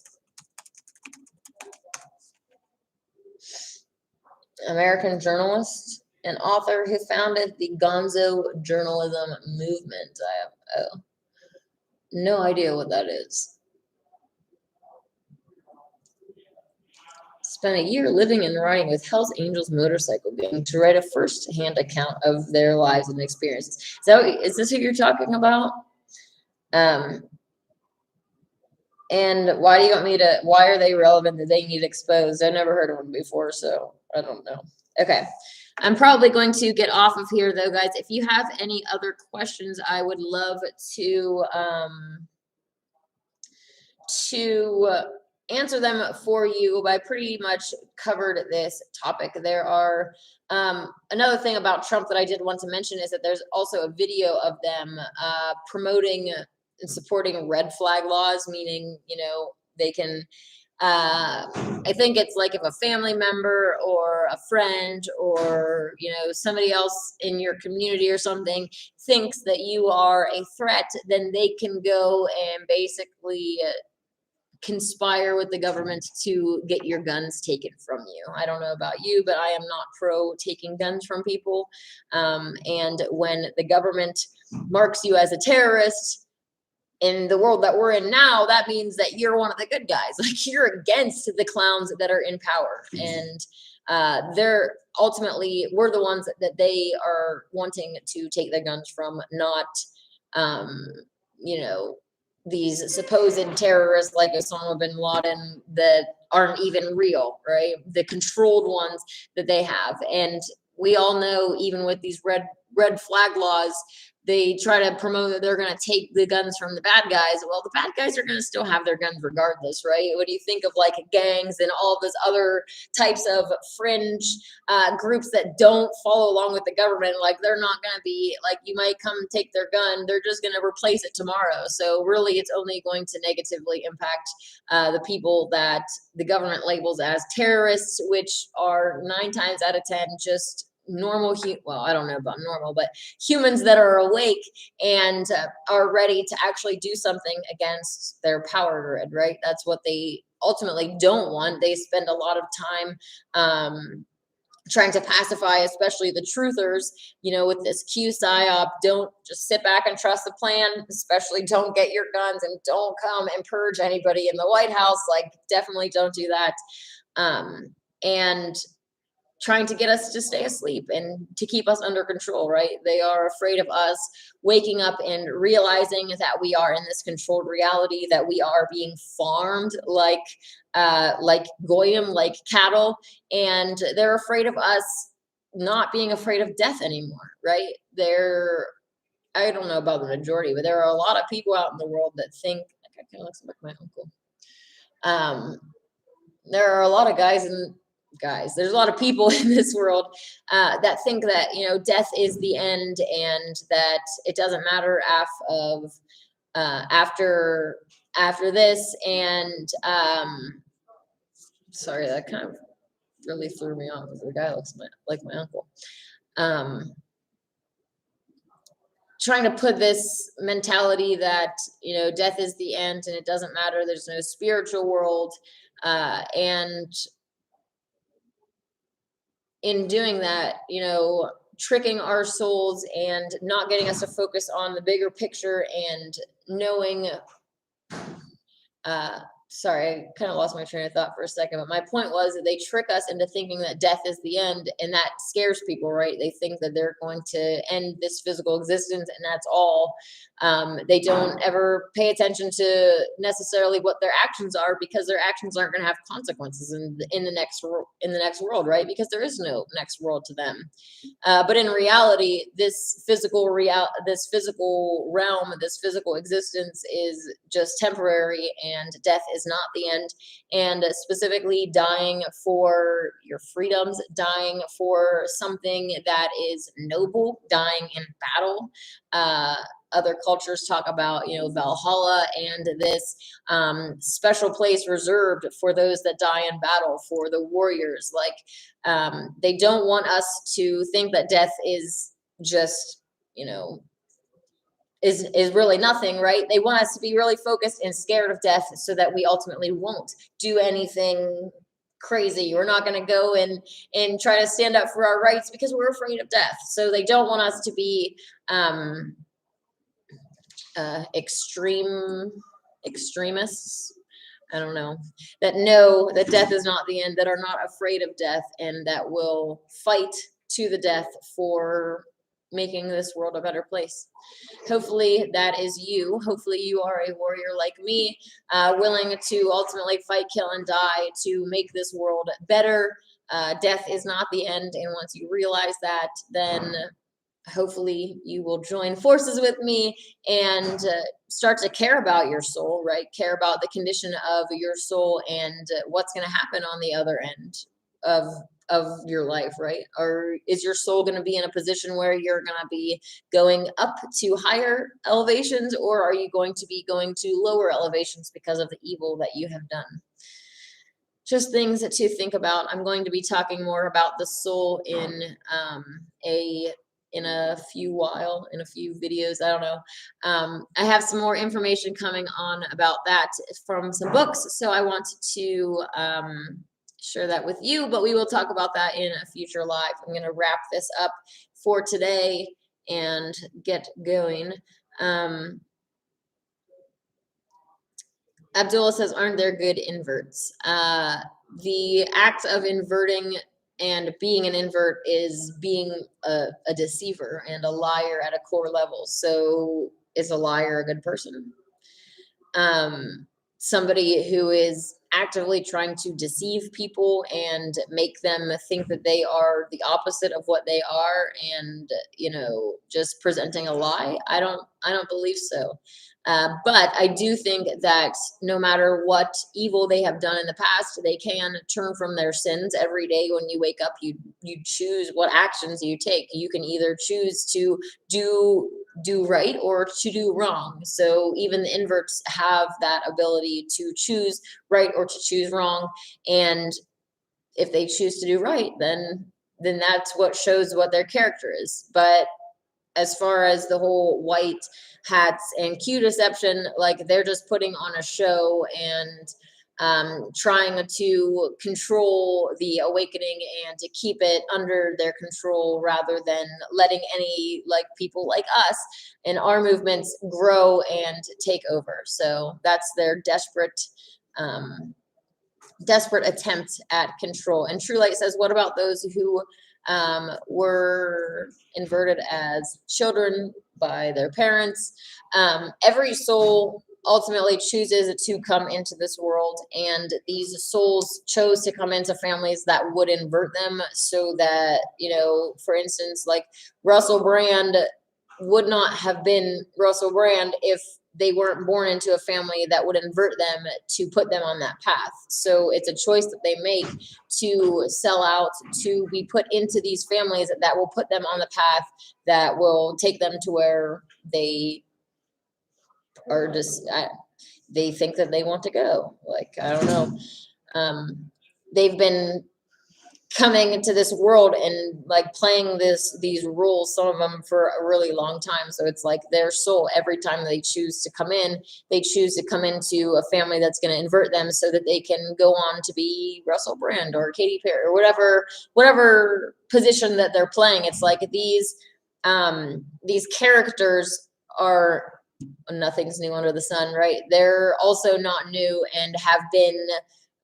American journalist and author who founded the Gonzo journalism movement. I have no idea what that is. Spent a year living and riding with Hell's Angels motorcycle gang to write a first-hand account of their lives and experiences. Is this who you're talking about? And why do you want me to? Why are they relevant? That they need exposed? I've never heard of them before, so I don't know. Okay, I'm probably going to get off of here though, guys. If you have any other questions, I would love to answer them for you. But I pretty much covered this topic. There are another thing about Trump that I did want to mention is that there's also a video of them promoting and supporting red flag laws, meaning, you know, they can I think it's like if a family member or a friend or, you know, somebody else in your community or something thinks that you are a threat, then they can go and basically conspire with the government to get your guns taken from you. I don't know about you, but I am not pro taking guns from people. And when the government marks you as a terrorist, in the world that we're in now, that means that you're one of the good guys. Like you're against the clowns that are in power. And they're ultimately, we're the ones that they are wanting to take their guns from, not, you know, these supposed terrorists like Osama bin Laden that aren't even real, right? The controlled ones that they have. And we all know, even with these red flag laws, they try to promote that they're going to take the guns from the bad guys. Well, the bad guys are going to still have their guns regardless, right? What do you think of like gangs and all those other types of fringe groups that don't follow along with the government? Like they're not going to be like, you might come take their gun, they're just going to replace it tomorrow. So really it's only going to negatively impact the people that the government labels as terrorists, which are 9 times out of 10 just normal, well, I don't know about normal, but humans that are awake and are ready to actually do something against their power grid, right? That's what they ultimately don't want. They spend a lot of time trying to pacify, especially the truthers, you know, with this Psyop. Don't just sit back and trust the plan, especially don't get your guns and don't come and purge anybody in the White House. Like definitely don't do that. And trying to get us to stay asleep and to keep us under control, right? They are afraid of us waking up and realizing that we are in this controlled reality, that we are being farmed like goyim, like cattle, and they're afraid of us not being afraid of death anymore, right? I don't know about the majority, but there are a lot of people out in the world that think, I kind of looks like my uncle. There are a lot of there's a lot of people in this world that think that, you know, death is the end and that it doesn't matter after after this. And sorry, that kind of really threw me off because the guy looks like my uncle. Trying to put this mentality that, you know, death is the end and it doesn't matter, there's no spiritual world, and in doing that, you know, tricking our souls and not getting us to focus on the bigger picture and knowing, sorry, I kind of lost my train of thought for a second, but my point was that they trick us into thinking that death is the end, and that scares people, right? They think that they're going to end this physical existence and that's all. They don't ever pay attention to necessarily what their actions are, because their actions aren't going to have consequences in the next world, right? Because there is no next world to them. But in reality, this physical realm, this physical existence is just temporary, and death is not the end. And specifically, dying for your freedoms, dying for something that is noble, dying in battle. Other cultures talk about, you know, Valhalla and this special place reserved for those that die in battle, for the warriors. Like, they don't want us to think that death is just, you know, is really nothing, right? They want us to be really focused and scared of death so that we ultimately won't do anything crazy. We're not going to go and try to stand up for our rights because we're afraid of death. So they don't want us to be extremists. I don't know, that death is not the end, that are not afraid of death, and that will fight to the death for making this world a better place. Hopefully that is you. Hopefully you are a warrior like me, willing to ultimately fight, kill, and die to make this world better. Death is not the end, and once you realize that, then hopefully you will join forces with me and start to care about your soul, right? Care about the condition of your soul and what's going to happen on the other end of your life, right? Or is your soul going to be in a position where you're going to be going up to higher elevations, or are you going to be going to lower elevations because of the evil that you have done? Just things to think about. I'm going to be talking more about the soul in a few videos. I don't know. I have some more information coming on about that from some books, so I want to share that with you, but we will talk about that in a future live. I'm going to wrap this up for today and get going. Abdullah says, aren't there good inverts? The act of inverting and being an invert is being a deceiver and a liar at a core level. So is a liar a good person? Somebody who is actively trying to deceive people and make them think that they are the opposite of what they are, and, you know, just presenting a lie. I don't believe so. But I do think that no matter what evil they have done in the past, they can turn from their sins. Every day when you wake up, you choose what actions you take. You can either choose to do right or to do wrong. So even the inverts have that ability to choose right or to choose wrong. And if they choose to do right, then that's what shows what their character is. But as far as the whole white hats and Q deception, like, they're just putting on a show and trying to control the awakening and to keep it under their control, rather than letting any, like, people like us and our movements grow and take over. So that's their desperate attempt at control. And True Light says, what about those who were inverted as children by their parents? Every soul ultimately chooses to come into this world, and these souls chose to come into families that would invert them, so that, you know, for instance, like Russell Brand would not have been Russell Brand if they weren't born into a family that would invert them to put them on that path. So it's a choice that they make to sell out, to be put into these families that will put them on the path that will take them to where they are just, they think that they want to go. Like, I don't know. They've been coming into this world and like playing these rules, some of them for a really long time. So it's like their soul, every time they choose to come in, they choose to come into a family that's going to invert them so that they can go on to be Russell Brand or Katy Perry or whatever position that they're playing. It's like these characters are, nothing's new under the sun, right? They're also not new and have been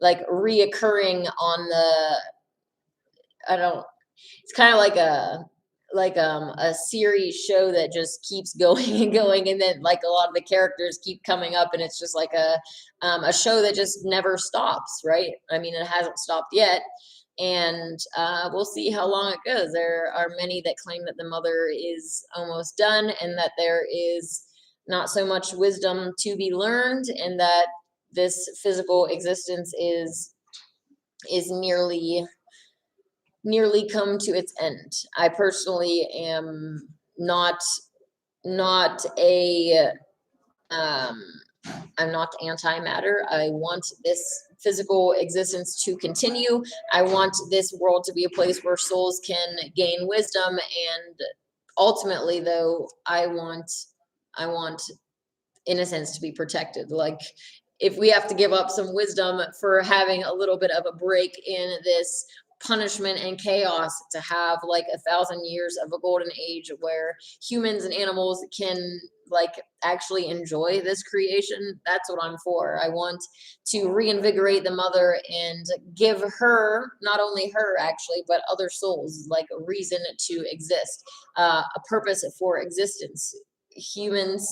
like reoccurring on the, it's kind of like a series show that just keeps going and going, and then like a lot of the characters keep coming up, and it's just like a show that just never stops, right? I mean, it hasn't stopped yet, and we'll see how long it goes. There are many that claim that the mother is almost done, and that there is not so much wisdom to be learned, and that this physical existence is nearly come to its end. I personally am not I'm not antimatter. I want this physical existence to continue. I want this world to be a place where souls can gain wisdom, and ultimately though, I want innocence to be protected. Like, if we have to give up some wisdom for having a little bit of a break in this punishment and chaos, to have like 1,000 years of a golden age where humans and animals can like actually enjoy this creation, that's what I'm for. I want to reinvigorate the mother and give her, not only her actually, but other souls, like a reason to exist, a purpose for existence. Humans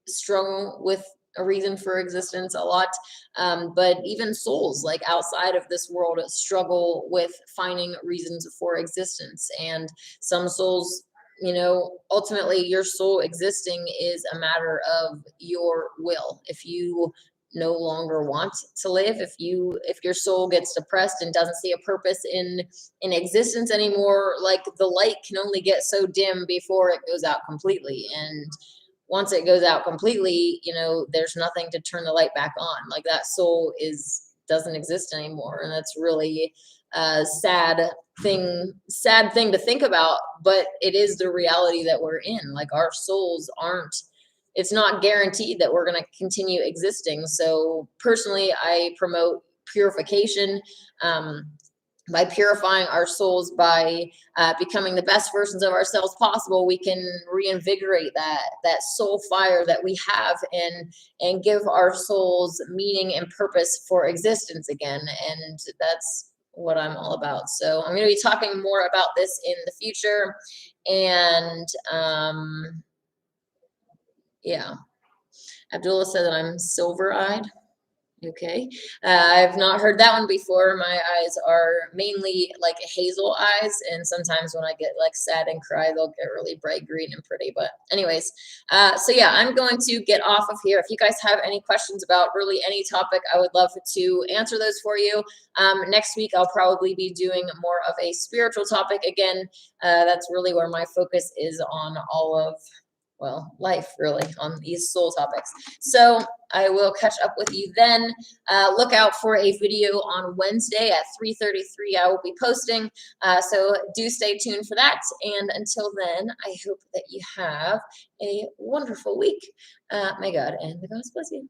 struggle with a reason for existence a lot, but even souls like outside of this world struggle with finding reasons for existence. And some souls, ultimately your soul existing is a matter of your will. If you no longer want to live, if your soul gets depressed and doesn't see a purpose in existence anymore, like the light can only get so dim before it goes out completely. And once it goes out completely, there's nothing to turn the light back on. Like, that soul doesn't exist anymore. And that's really a sad thing to think about, but it is the reality that we're in. Like, our souls it's not guaranteed that we're going to continue existing. So personally, I promote purification, by purifying our souls, by becoming the best versions of ourselves possible. We can reinvigorate that soul fire that we have, and give our souls meaning and purpose for existence again. And that's what I'm all about. So I'm going to be talking more about this in the future. And yeah, Abdullah said that I'm silver-eyed. Okay. I've not heard that one before. My eyes are mainly like hazel eyes, and sometimes when I get like sad and cry, they'll get really bright green and pretty. But anyways, so yeah, I'm going to get off of here. If you guys have any questions about really any topic, I would love to answer those for you. Next week, I'll probably be doing more of a spiritual topic again. That's really where my focus is on all of, well, life, really, on these soul topics. So I will catch up with you then. Look out for a video on Wednesday at 3:33. I will be posting. So do stay tuned for that. And until then, I hope that you have a wonderful week. May God and the gods bless you.